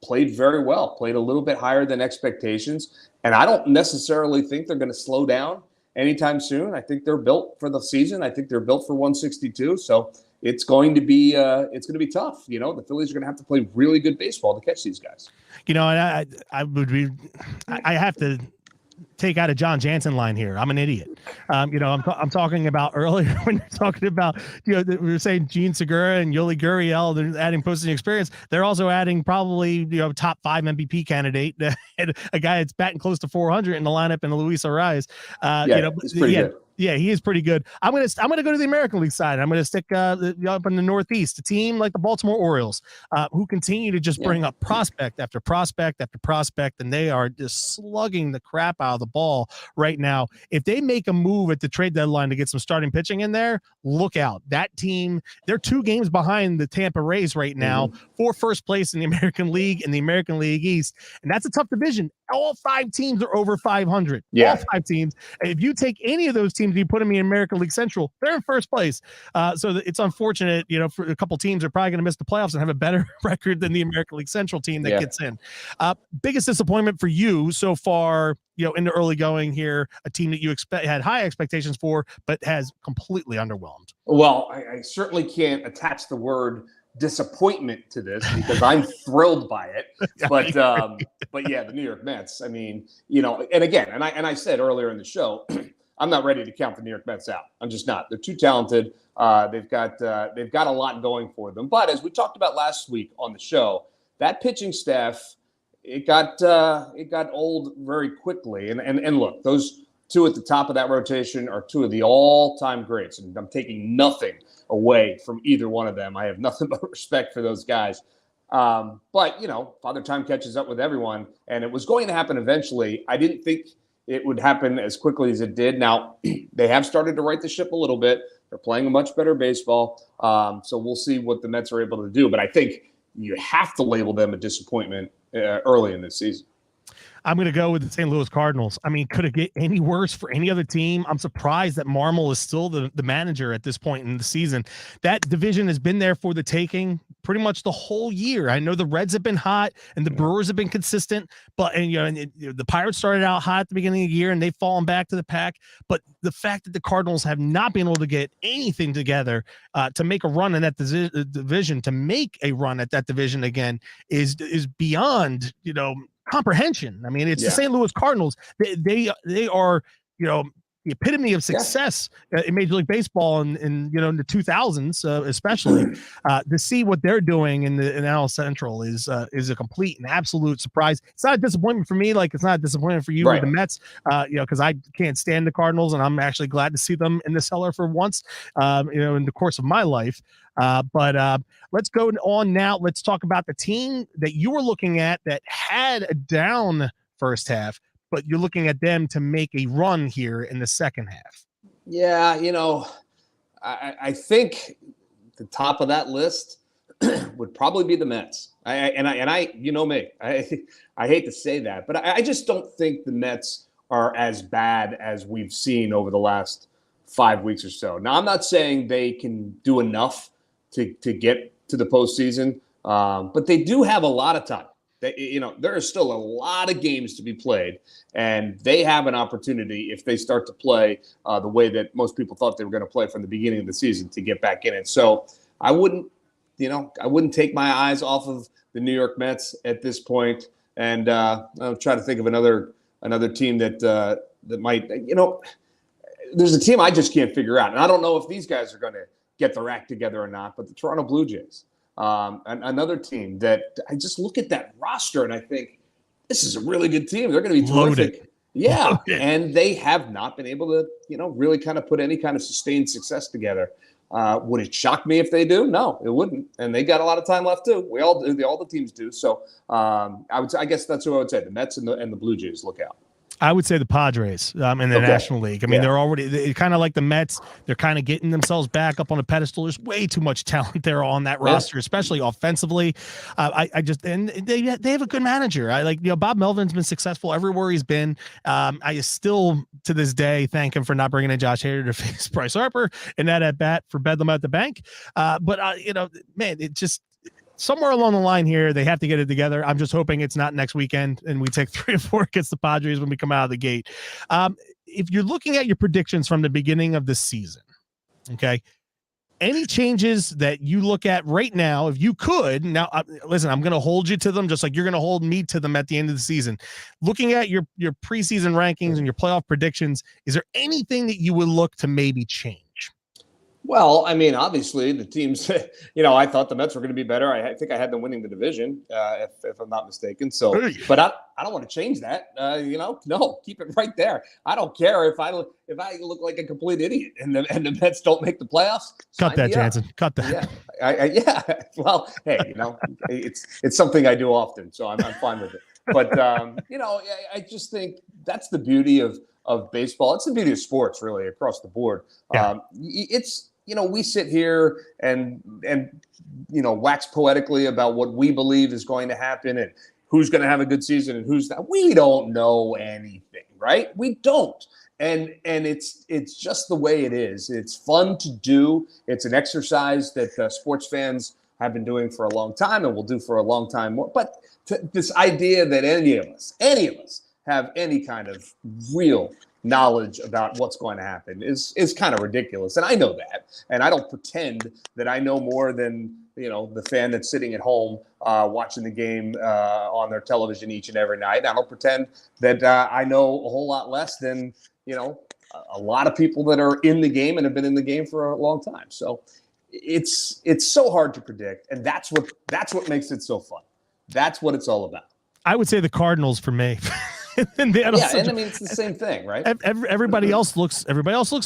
played very well, played a little bit higher than expectations, and I don't necessarily think they're going to slow down anytime soon. I think they're built for the season. I think they're built for 162, so it's going to be tough. The Phillies are going to have to play really good baseball to catch these guys. And I have to take out a John Jansen line here. I'm an idiot. I'm talking about earlier when you're talking about, we were saying Gene Segura and Yuli Gurriel, they're adding postseason experience. They're also adding probably, top 5 MVP candidate, and a guy that's batting close to 400 in the lineup in Luis Ariz. It's pretty good. Yeah, he is pretty good. I'm gonna go to the American League side. I'm gonna stick up in the Northeast, a team like the Baltimore Orioles, who continue to just bring up prospect after prospect after prospect, and they are just slugging the crap out of the ball right now. If they make a move at the trade deadline to get some starting pitching in there, look out. That team, they're 2 games behind the Tampa Rays right now for first place in the American League and the American League East, and that's a tough division. All 5 teams are over 500. Yeah. All 5 teams. If you take any of those teams, you put them in American League Central, they're in first place. So it's unfortunate, for a couple teams are probably going to miss the playoffs and have a better record than the American League Central team that gets in. Biggest disappointment for you so far, in the early going here, a team that you had high expectations for, but has completely underwhelmed. Well, I certainly can't attach the word disappointment to this because I'm thrilled by it. But yeah, the New York Mets. I mean, and again, and I said earlier in the show, I'm not ready to count the New York Mets out. I'm just not. They're too talented. They've got a lot going for them. But as we talked about last week on the show, that pitching staff, it got old very quickly. And look, those 2 at the top of that rotation are 2 of the all-time greats, and I'm taking nothing away from either one of them. I have nothing but respect for those guys. But Father Time catches up with everyone, and it was going to happen eventually. I didn't think it would happen as quickly as it did. Now, they have started to right the ship a little bit. They're playing a much better baseball. So we'll see what the Mets are able to do. But I think you have to label them a disappointment early in this season. I'm going to go with the St. Louis Cardinals. I mean, could it get any worse for any other team? I'm surprised that Marmol is still the manager at this point in the season. That division has been there for the taking pretty much the whole year. I know the Reds have been hot and the Brewers have been consistent, but the Pirates started out hot at the beginning of the year and they've fallen back to the pack. But the fact that the Cardinals have not been able to get anything together to make a run in that division, to make a run at that division again, is beyond comprehension. I mean, it's the St. Louis Cardinals. They are, the epitome of success in Major League Baseball in the 2000s, especially to see what they're doing in the NL Central is a complete and absolute surprise. It's not a disappointment for me, like it's not a disappointment for you with the Mets, because I can't stand the Cardinals, and I'm actually glad to see them in the cellar for once, in the course of my life. But let's go on now. Let's talk about the team that you were looking at that had a down first half, but you're looking at them to make a run here in the second half. Yeah, I think the top of that list would probably be the Mets. I you know me, I hate to say that, but I just don't think the Mets are as bad as we've seen over the last 5 weeks or so. Now, I'm not saying they can do enough to get to the postseason, but they do have a lot of time. There are still a lot of games to be played, and they have an opportunity if they start to play the way that most people thought they were going to play from the beginning of the season to get back in it. So I wouldn't take my eyes off of the New York Mets at this point, and I'll try to think of another team that might. There's a team I just can't figure out, and I don't know if these guys are going to get their act together or not. But the Toronto Blue Jays. Another team that I just look at that roster and I think this is a really good team. They're going to be terrific. Loaded. Yeah. Loaded. And they have not been able to, really kind of put any kind of sustained success together. Would it shock me if they do? No, it wouldn't. And they got a lot of time left too. We all do. All the teams do. So I guess that's what I would say. The Mets and the Blue Jays, look out. I would say the Padres in the National League. I mean, they're already kind of like the Mets. They're kind of getting themselves back up on a pedestal. There's way too much talent there on that roster, especially offensively. And they have a good manager. Bob Melvin's been successful everywhere he's been. I still to this day thank him for not bringing in Josh Hader to face Bryce Harper and that at bat for Bedlam at the bank. It just. Somewhere along the line here, they have to get it together. I'm just hoping it's not next weekend and we take 3 or 4 against the Padres when we come out of the gate. If you're looking at your predictions from the beginning of the season, okay, any changes that you look at right now, if you could, now, listen, I'm going to hold you to them just like you're going to hold me to them at the end of the season. Looking at your preseason rankings and your playoff predictions, is there anything that you would look to maybe change? Well, I mean, obviously the teams, I thought the Mets were going to be better. I think I had them winning the division, if I'm not mistaken. So, but I don't want to change that. No, keep it right there. I don't care if I look like a complete idiot and the Mets don't make the playoffs. Cut that, Jansen. Cut that. Yeah. Well, hey, it's something I do often, so I'm fine with it. But I just think that's the beauty of baseball. It's the beauty of sports, really, across the board. Yeah. We sit here and wax poetically about what we believe is going to happen and who's going to have a good season and who's not. We don't know anything, right? We don't. And it's just the way it is. It's fun to do. It's an exercise that sports fans have been doing for a long time and will do for a long time more. But this idea that any of us have any kind of real knowledge about what's going to happen is kind of ridiculous. And I know that. And I don't pretend that I know more than, the fan that's sitting at home watching the game on their television each and every night. I don't pretend that I know a whole lot less than, a lot of people that are in the game and have been in the game for a long time. So it's so hard to predict. And that's what makes it so fun. That's what it's all about. I would say the Cardinals for me. and they had Yeah, such and a- I mean it's the same thing, right? everybody else looks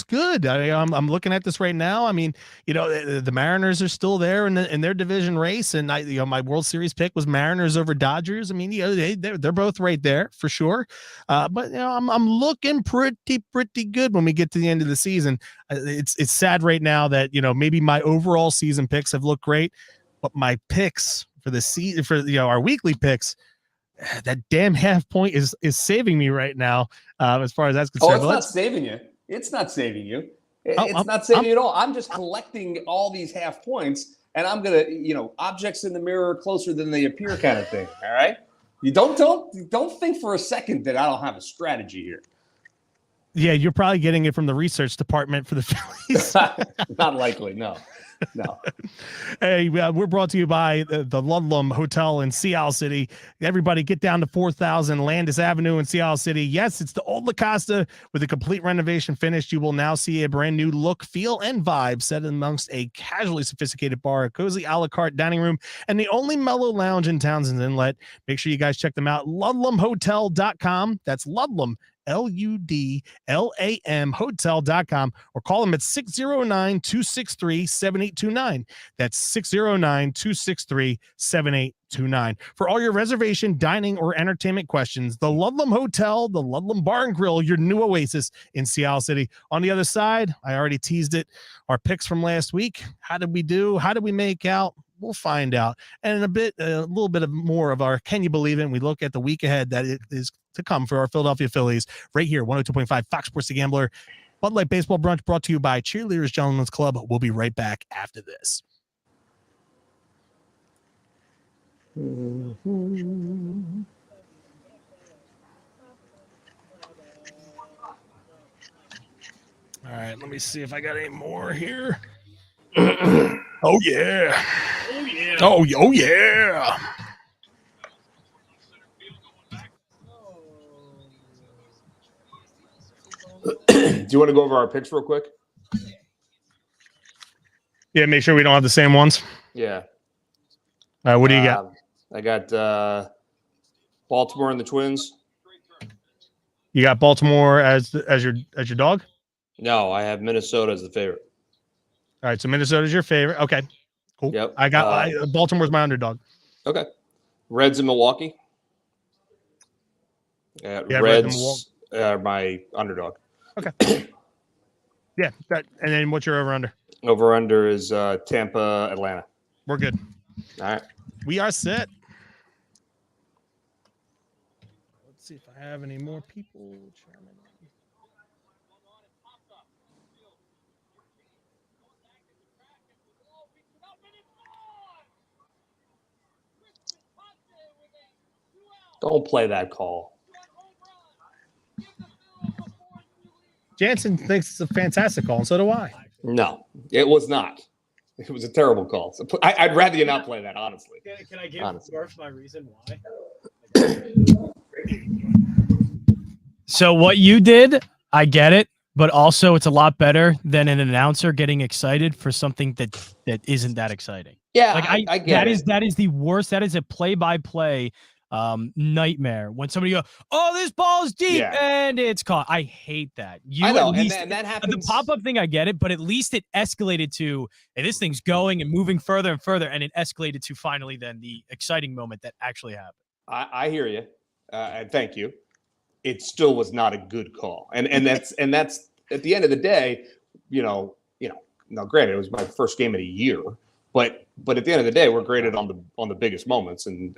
good. I'm looking at this right now. I mean, the Mariners are still there in their division race, and my World Series pick was Mariners over Dodgers. I mean, they're both right there for sure. But I'm looking pretty good when we get to the end of the season. It's sad right now that maybe my overall season picks have looked great, but my picks for the season for our weekly picks, that damn half point is saving me right now, as far as that's concerned. Oh, it's not saving you. It's not saving you. It's not saving you at all. I'm just collecting all these half points, and I'm gonna, objects in the mirror are closer than they appear, kind of thing. All right. You don't think for a second that I don't have a strategy here. Yeah, you're probably getting it from the research department for the Phillies. Not likely. No. Hey, we're brought to you by the Ludlum Hotel in Sea Isle City. Everybody get down to 4000 Landis Avenue in Sea Isle City. Yes, it's the old La Costa with a complete renovation finished. You will now see a brand new look, feel, and vibe set amongst a casually sophisticated bar, a cozy a la carte dining room, and the only mellow lounge in Townsend's Inlet. Make sure you guys check them out. LudlumHotel.com. That's Ludlum, LUDLAM hotel.com, or call them at 609-263-7829. That's 609-263-7829. For all your reservation, dining, or entertainment questions, the Ludlum Hotel, the Ludlum Bar and Grill, your new oasis in Sea Isle City. On the other side, I already teased it, our picks from last week. How did we do? How did we make out? We'll find out. And a little bit of more of our Can You Believe It? And we look at the week ahead that it is to come for our Philadelphia Phillies right here, 102.5 Fox Sports The Gambler. Bud Light Baseball Brunch brought to you by Cheerleaders Gentlemen's Club. We'll be right back after this. All right, let me see if I got any more here. Oh, yeah. Oh, yeah. Oh, yeah. Do you want to go over our picks real quick? Yeah, make sure we don't have the same ones. Yeah. What do you got? I got Baltimore and the Twins. You got Baltimore as your dog? No, I have Minnesota as the favorite. All right, so Minnesota's your favorite. Okay, cool. Yep. I got Baltimore's my underdog. Okay. Reds in Milwaukee. Yeah, Reds are my underdog. Okay. Yeah, and then what's your over-under? Over-under is Tampa, Atlanta. We're good. All right. We are set. Let's see if I have any more people. Don't play that call. Jansen thinks it's a fantastic call, and so do I. No, it was not. It was a terrible call. So I'd rather you not play that, honestly. Can I give Murph my reason why? So what you did, I get it, but also it's a lot better than an announcer getting excited for something that isn't that exciting. Yeah, like I get it. That is the worst. That is a play-by-play nightmare when somebody goes, "Oh, this ball is deep," and it's caught. I hate that. I know, at least, and that happens. The pop-up thing, I get it, but at least it escalated to, hey, this thing's going and moving further and further, and it escalated to finally then the exciting moment that actually happened. I hear you, and thank you. It still was not a good call, and that's at the end of the day, now granted it was my first game of the year, but at the end of the day, we're graded on the biggest moments, and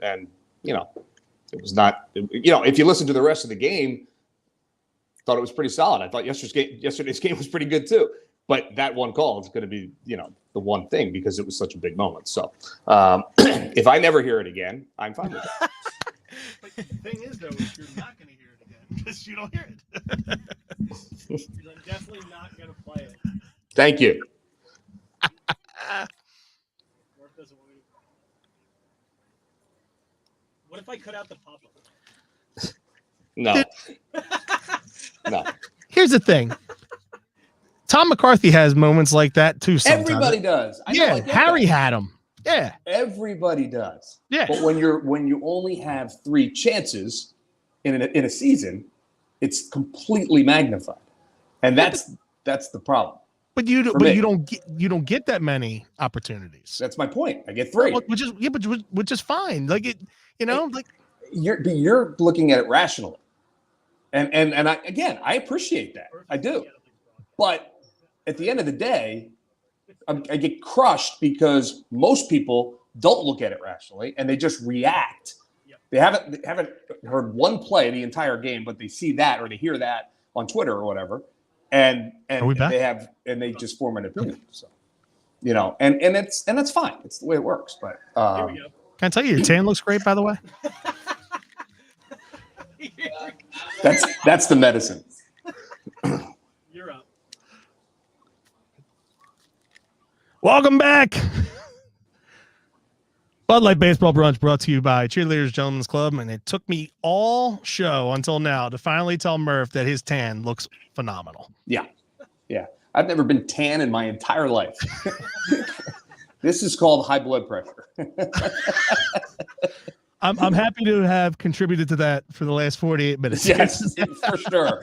it was not, if you listen to the rest of the game, thought it was pretty solid. I thought yesterday's game was pretty good too, but that one call is going to be the one thing because it was such a big moment. So if I never hear it again, I'm fine with that. But the thing is, though, is you're not going to hear it again because you don't hear it. I'm definitely not going to play it. Thank you. Murph doesn't want me to. What if I cut out the pop-up? No. No. Here's the thing. Tom McCarthy has moments like that too. Sometimes. Everybody does. Harry had them. Yeah. Everybody does. Yeah. But when you only have 3 chances, in a season, it's completely magnified, and that's the problem. But you For me. you don't get that many opportunities. That's my point. I get 3, Which is fine. Like it, like you're looking at it rationally, and I appreciate that. I do, but at the end of the day, I get crushed because most people don't look at it rationally and they just react. They haven't heard one play the entire game, but they see that or they hear that on Twitter or whatever, and they just form an opinion. So, and that's fine. It's the way it works. But Here we go. can I tell you, your tan looks great, by the way. that's the medicine. You're up. Welcome back. Bud Light Baseball Brunch brought to you by Cheerleaders Gentlemen's Club, and it took me all show until now to finally tell Murph that his tan looks phenomenal. Yeah. I've never been tan in my entire life. This is called high blood pressure. I'm happy to have contributed to that for the last 48 minutes. Yes, for sure.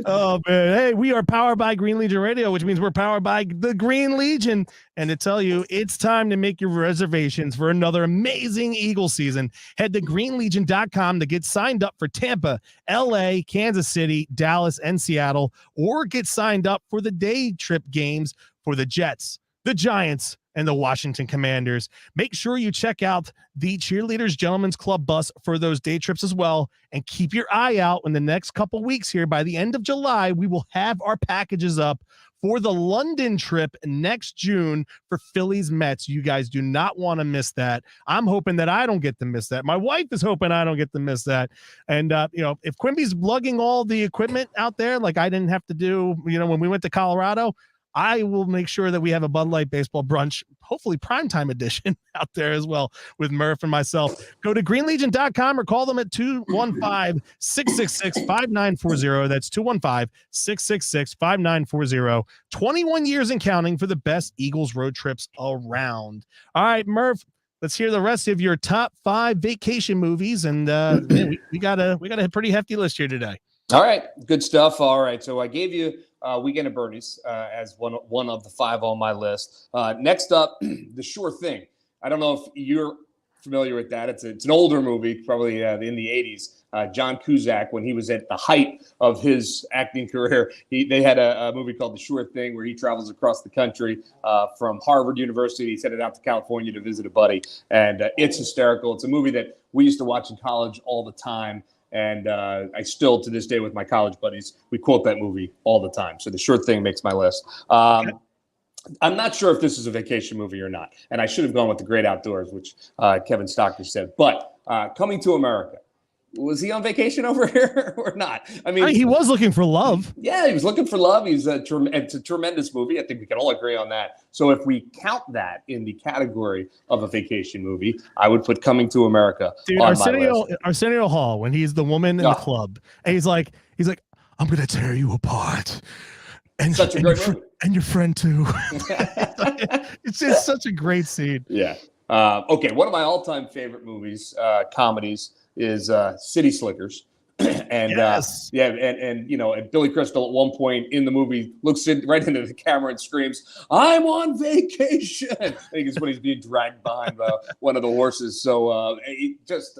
Oh man, hey, we are powered by Green Legion Radio, which means we're powered by the Green Legion. And to tell you, it's time to make your reservations for another amazing Eagle season. Head to greenlegion.com to get signed up for Tampa, LA, Kansas City, Dallas, and Seattle, or get signed up for the day trip games for the Jets, the Giants, and the Washington Commanders. Make sure you check out the Cheerleaders Gentlemen's Club bus for those day trips as well. And keep your eye out in the next couple weeks here. By the end of July, we will have our packages up for the London trip next June for Phillies Mets. You guys do not want to miss that. I'm hoping that I don't get to miss that. My wife is hoping I don't get to miss that. And, if Quimby's lugging all the equipment out there, like I didn't have to do, when we went to Colorado, I will make sure that we have a Bud Light Baseball Brunch, hopefully primetime edition out there as well with Murph and myself. Go to greenlegion.com or call them at 215-666-5940. That's 215-666-5940. 21 years and counting for the best Eagles road trips around. All right, Murph, let's hear the rest of your top 5 vacation movies. And man, we got a pretty hefty list here today. All right, good stuff. All right, so I gave you Weekend at Bernie's as one of the 5 on my list. Next up, The Sure Thing. I don't know if you're familiar with that. It's an older movie, probably in the 80s. John Cusack, when he was at the height of his acting career, they had a movie called The Sure Thing where he travels across the country from Harvard University. He's headed out to California to visit a buddy, and it's hysterical. It's a movie that we used to watch in college all the time. And I still, to this day, with my college buddies, we quote that movie all the time. So The Sure Thing makes my list. I'm not sure if this is a vacation movie or not. And I should have gone with The Great Outdoors, which Kevin Stocker said. But Coming to America. Was he on vacation over here or not? I mean, he was looking for love. Yeah, he was looking for love. It's a tremendous movie. I think we can all agree on that. So if we count that in the category of a vacation movie, I would put Coming to America on my list. Arsenio Hall, when he's the woman in the club, and he's like, I'm gonna tear you apart. And such a great movie. And your friend too. It's just such a great scene. Yeah. Okay. One of my all-time favorite movies, comedies, is City Slickers. And yes. And Billy Crystal at one point in the movie looks right into the camera and screams, "I'm on vacation." I think it's when he's being dragged behind one of the horses. So just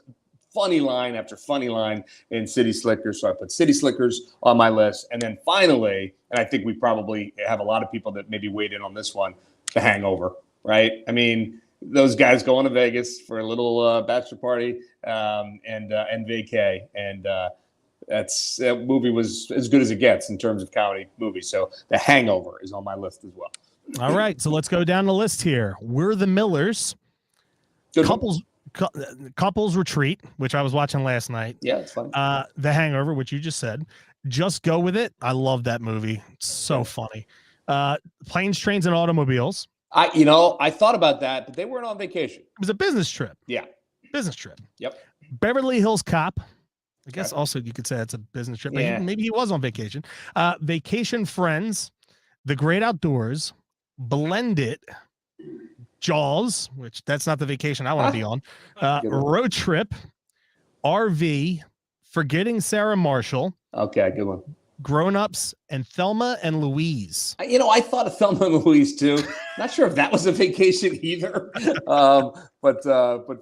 funny line after funny line in City Slickers. So I put City Slickers on my list. And then finally, and I think we probably have a lot of people that maybe weighed in on this one, The Hangover, right? I mean, those guys going to Vegas for a little bachelor party and vacay, and that movie was as good as it gets in terms of comedy movies. So The Hangover is on my list as well. All right, so let's go down the list here. We're the Millers. Couples Retreat, which I was watching last night. Yeah, it's fun. The Hangover, which you just said. Just Go With It. I love that movie. It's so funny. Planes, Trains, and Automobiles. I thought about that, but they weren't on vacation. It was a business trip. Yeah. Business trip. Yep. Beverly Hills Cop. I guess also you could say it's a business trip. Yeah. Maybe he was on vacation. Vacation Friends, The Great Outdoors, Blended, Jaws, which that's not the vacation I want to be on. Road Trip, RV, Forgetting Sarah Marshall, Okay, good one. Grown Ups, and Thelma and Louise. I thought of Thelma and Louise too. Not sure if that was a vacation either, but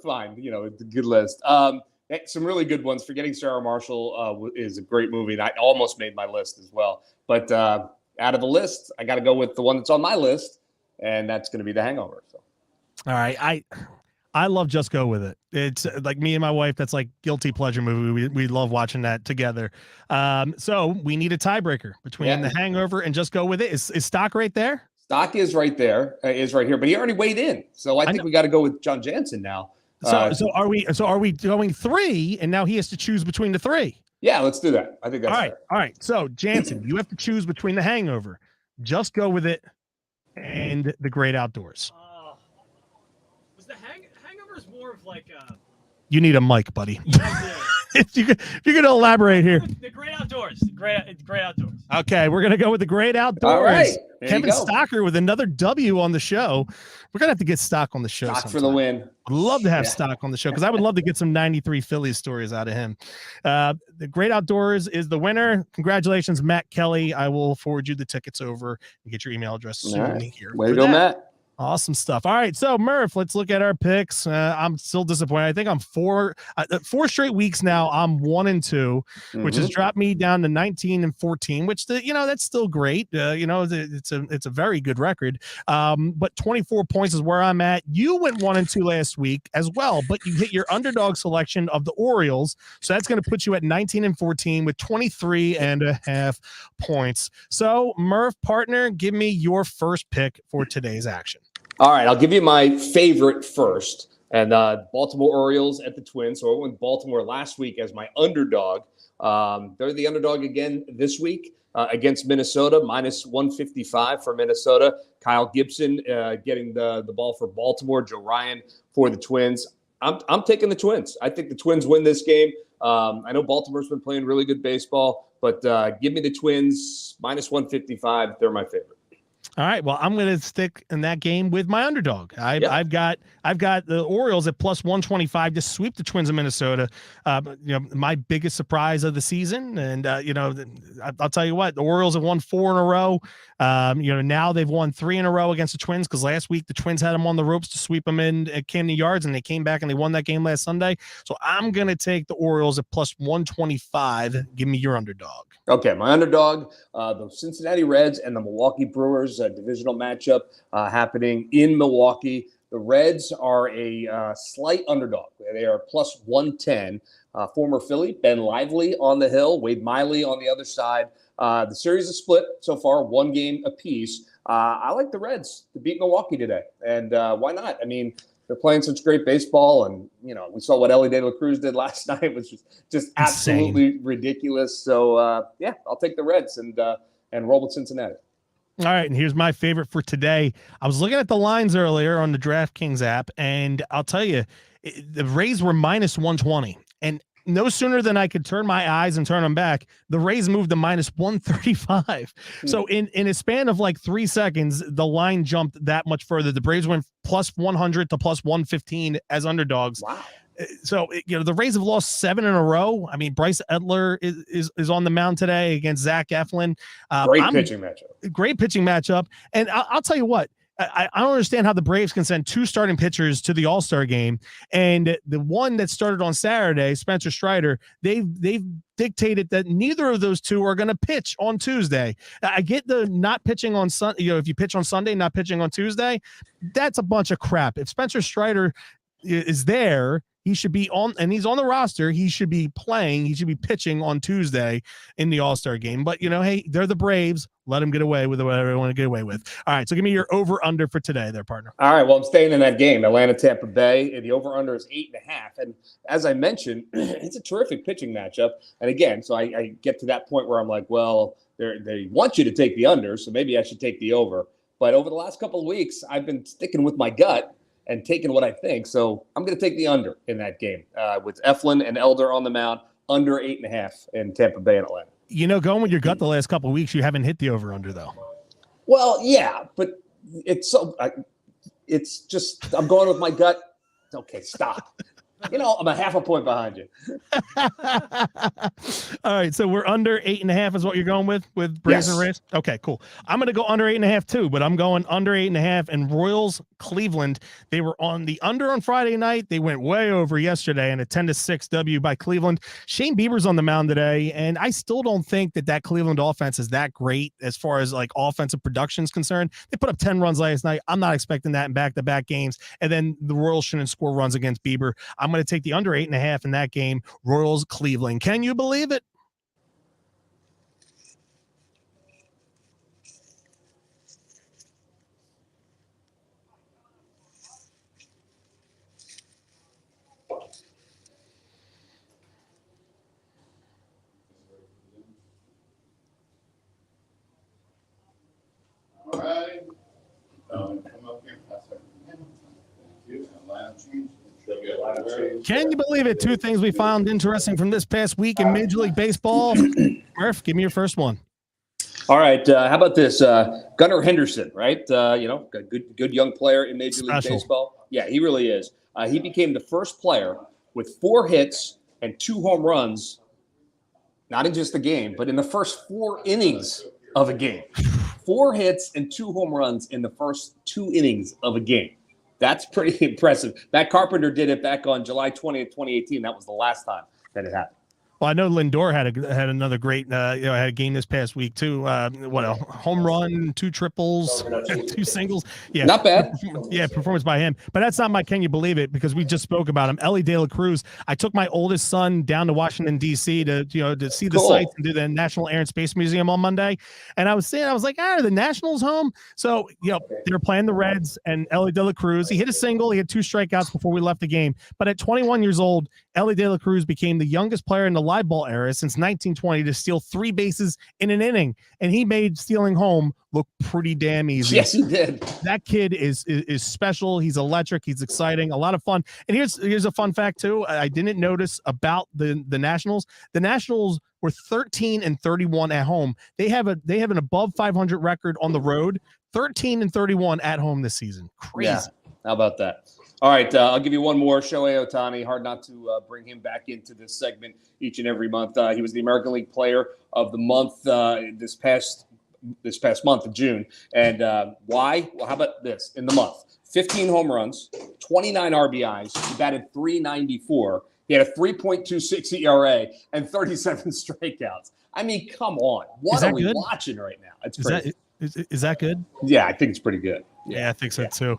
fine. It's a good list. Some really good ones. Forgetting Sarah Marshall is a great movie, and I almost made my list as well. But out of the list, I got to go with the one that's on my list, and that's going to be The Hangover. So. All right, I love Just Go With It. It's like me and my wife. That's like guilty pleasure movie. We love watching that together. So we need a tiebreaker between The Hangover and Just Go With It. Is Stock right there? Stock is right there, is right here, but he already weighed in. So I think we got to go with John Jansen now. So are we going 3, and now he has to choose between the 3? Yeah, let's do that. I think that's fair. All right. So Jansen, you have to choose between The Hangover, Just Go With It, and The Great Outdoors. Was the Hangover's more of like a... You need a mic, buddy. Yeah, if you're gonna elaborate here. The Great Outdoors. The Great Outdoors. Okay, we're gonna go with The Great Outdoors. All right. Kevin Stocker with another W on the show. We're gonna have to get Stock on the show. Stock for the win. I'd love to have Stock on the show because I would love to get some 93 Phillies stories out of him. The Great Outdoors is the winner. Congratulations, Matt Kelly. I will forward you the tickets over and get your email address soon. Here. Way to go, Matt. Awesome stuff. All right, so Murph, let's look at our picks. I'm still disappointed. I think I'm 4 straight weeks now. I'm 1-2, which has dropped me down to 19-14. Which that's still great. It's a very good record. But 24 points is where I'm at. You went 1-2 last week as well, but you hit your underdog selection of the Orioles, so that's going to put you at 19-14 with 23.5 points. So Murph, partner, give me your first pick for today's action. All right, I'll give you my favorite first. And Baltimore Orioles at the Twins. So I went with Baltimore last week as my underdog. They're the underdog again this week against Minnesota, minus 155 for Minnesota. Kyle Gibson getting the ball for Baltimore. Joe Ryan for the Twins. I'm taking the Twins. I think the Twins win this game. I know Baltimore's been playing really good baseball, but give me the Twins, minus 155. They're my favorite. All right. Well, I'm going to stick in that game with my underdog. I've got the Orioles at plus 125 to sweep the Twins of Minnesota. My biggest surprise of the season. And, I'll tell you what, the Orioles have won 4 in a row. Now they've won 3 in a row against the Twins because last week the Twins had them on the ropes to sweep them in at Camden Yards, and they came back and they won that game last Sunday. So I'm going to take the Orioles at plus 125. Give me your underdog. Okay, my underdog, the Cincinnati Reds and the Milwaukee Brewers, a divisional matchup happening in Milwaukee. The Reds are a slight underdog. They are plus 110. Former Philly, Ben Lively on the hill, Wade Miley on the other side. The series is split so far, 1 game apiece. I like the Reds to beat Milwaukee today. And why not? I mean, they're playing such great baseball, and we saw what Ellie De La Cruz did last night, which was just absolutely ridiculous. So I'll take the Reds and roll with Cincinnati. All right, and here's my favorite for today. I was looking at the lines earlier on the DraftKings app, and I'll tell you, the Rays were minus 120, and no sooner than I could turn my eyes and turn them back, the Rays moved to minus 135. So in a span of like 3 seconds, the line jumped that much further. The Braves went plus 100 to plus 115 as underdogs. Wow. So, the Rays have lost 7 in a row. I mean, Bryce Edler is on the mound today against Zach Eflin. Great pitching matchup. Great pitching matchup. And I'll tell you what, I don't understand how the Braves can send 2 starting pitchers to the All-Star game. And the one that started on Saturday, Spencer Strider, they've dictated that neither of those 2 are going to pitch on Tuesday. I get the not pitching on Sunday. If you pitch on Sunday, not pitching on Tuesday, that's a bunch of crap. If Spencer Strider is there, he should be on, and he's on the roster. He should be playing. He should be pitching on Tuesday in the All-Star game. But, hey, they're the Braves. Let them get away with whatever they want to get away with. All right, so give me your over-under for today there, partner. All right, well, I'm staying in that game, Atlanta-Tampa Bay. The over-under is 8.5. And as I mentioned, it's a terrific pitching matchup. And again, so I get to that point where I'm like, well, they want you to take the under, so maybe I should take the over. But over the last couple of weeks, I've been sticking with my gut and taking what I think. So I'm going to take the under in that game with Eflin and Elder on the mound, under 8.5 in Tampa Bay and Atlanta. Going with your gut the last couple of weeks, you haven't hit the over-under, though. Well, yeah, but it's just I'm going with my gut. Okay, stop. I'm a half a point behind you. All right, so we're under 8.5 is what you're going with Braves and Yes. Rays. Okay, cool. I'm going to go under 8.5 too, but I'm going under 8.5. And Royals Cleveland, they were on the under on Friday night. They went way over yesterday in a 10-6 W by Cleveland. Shane Bieber's on the mound today, and I still don't think that Cleveland offense is that great as far as like offensive production is concerned. They put up 10 runs last night. I'm not expecting that in back-to-back games. And then the Royals shouldn't score runs against Bieber. I'm going to take the under 8.5 in that game. Royals Cleveland. Can you believe it? All right. Come up here, pass it. Thank you. And line change. Can you believe it? Two things we found interesting from this past week in Major League Baseball. Murph, give me your first one. All right. How about this? Gunnar Henderson, right? A good young player in Major League Special. Baseball. Yeah, he really is. He became the first player with 4 hits and 2 home runs, not in just a game, but in the first 4 innings of a game. 4 hits and 2 home runs in the first 2 innings of a game. That's pretty impressive. Matt Carpenter did it back on July 20th, 2018. That was the last time that it happened. Well, I know Lindor had another great, had a game this past week too. A home run, 2 triples, 2 singles. Yeah, Not bad. Yeah, performance by him. But that's not my can you believe it, because we just spoke about him. Ellie De La Cruz. I took my oldest son down to Washington D.C. to see the Cool. sights and do the National Air and Space Museum on Monday. And I was like, are the Nationals home? So they were playing the Reds, and Ellie De La Cruz. He hit a single. He had 2 strikeouts before we left the game. But at 21 years old, Ellie De La Cruz became the youngest player in the live ball era since 1920 to steal 3 bases in an inning, and he made stealing home look pretty damn easy. Yes, he did. That kid is special. He's electric. He's exciting. A lot of fun. And here's a fun fact too. I didn't notice about the Nationals. The Nationals were 13-31 at home. They have an above 500 record on the road. 13-31 at home this season. Crazy. Yeah. How about that? All right, I'll give you one more. Shohei Ohtani. Hard not to bring him back into this segment each and every month. He was the American League Player of the Month this past month of June. And why? Well, how about this? In the month, 15 home runs, 29 RBIs. He batted .394. He had a 3.26 ERA and 37 strikeouts. I mean, come on. What are we watching right now? It's crazy. Is that good? Yeah, I think it's pretty good. Yeah, I think so too.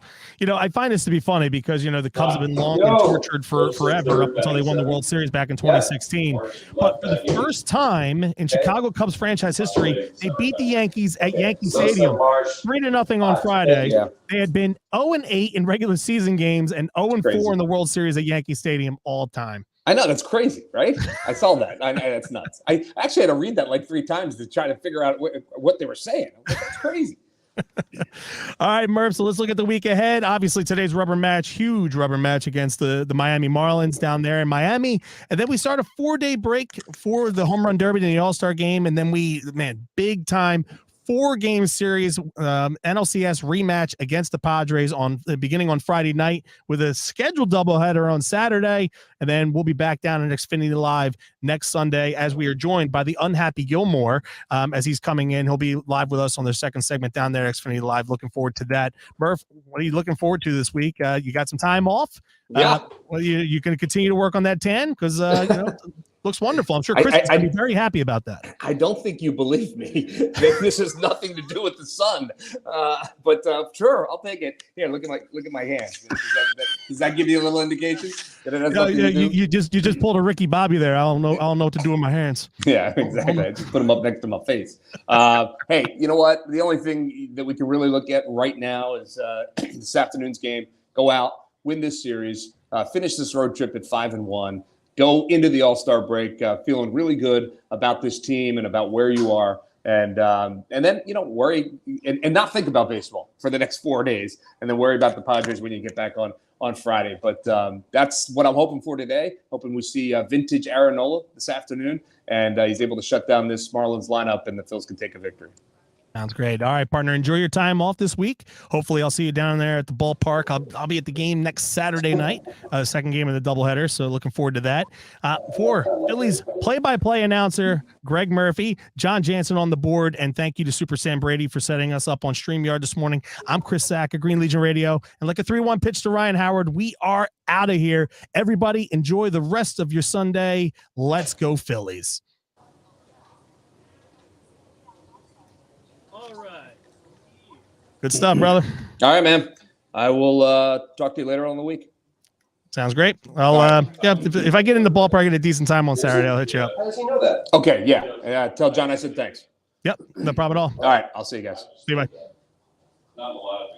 I find this to be funny because the Cubs have been long and tortured forever up until they won the World Series back in 2016. But for the first time in Chicago Cubs franchise history, they beat the Yankees at Yankee Stadium 3-0 on Friday. Yeah. They had been 0-8 in regular season games and 0-4 in the World Series at Yankee Stadium all time. I know, that's crazy, right? I saw that. That's nuts. I actually had to read that like 3 times to try to figure out what they were saying. That's crazy. All right, Murph. So let's look at the week ahead. Obviously, today's rubber match, huge rubber match against the Miami Marlins down there in Miami. And then we start a 4-day break for the Home Run Derby and the All-Star game. And then big time 4-game series NLCS rematch against the Padres beginning on Friday night with a scheduled doubleheader on Saturday. And then we'll be back down at Xfinity Live next Sunday as we are joined by the unhappy Gilmore as he's coming in. He'll be live with us on their second segment down there at Xfinity Live. Looking forward to that. Murph, what are you looking forward to this week? You got some time off? Yeah. You going to continue to work on that tan? Because, looks wonderful. I'm sure Chris is going to be very happy about that. I don't think you believe me that this has nothing to do with the sun, but sure, I'll take it. Here, look at my hand. Does that give you a little indication that it has nothing to do? You just pulled a Ricky Bobby there. I don't know what to do with my hands. Yeah, exactly. I just put them up next to my face. Hey, you know what? The only thing that we can really look at right now is this afternoon's game. Go out, win this series, finish this road trip at 5-1. Go into the All-Star break feeling really good about this team and about where you are, and then worry and not think about baseball for the next 4 days, and then worry about the Padres when you get back on Friday. But that's what I'm hoping for today. Hoping we see vintage Aaron Nola this afternoon, and he's able to shut down this Marlins lineup, and the Phils can take a victory. Sounds great. All right, partner. Enjoy your time off this week. Hopefully, I'll see you down there at the ballpark. I'll be at the game next Saturday night, second game of the doubleheader. So looking forward to that. For Phillies play-by-play announcer Greg Murphy, John Jansen on the board, and thank you to Super Sam Brady for setting us up on StreamYard this morning. I'm Chris Sack of Green Legion Radio, and like a 3-1 pitch to Ryan Howard, we are out of here. Everybody, enjoy the rest of your Sunday. Let's go Phillies. All right. Good stuff, brother. All right, man. I will talk to you later on in the week. Sounds great. I'll if I get in the ballpark at a decent time on Saturday, I'll hit you up. How does he know that? Okay, yeah. Tell John I said thanks. Yep, no problem at all. All right, I'll see you guys. See you, bye. Not a lot of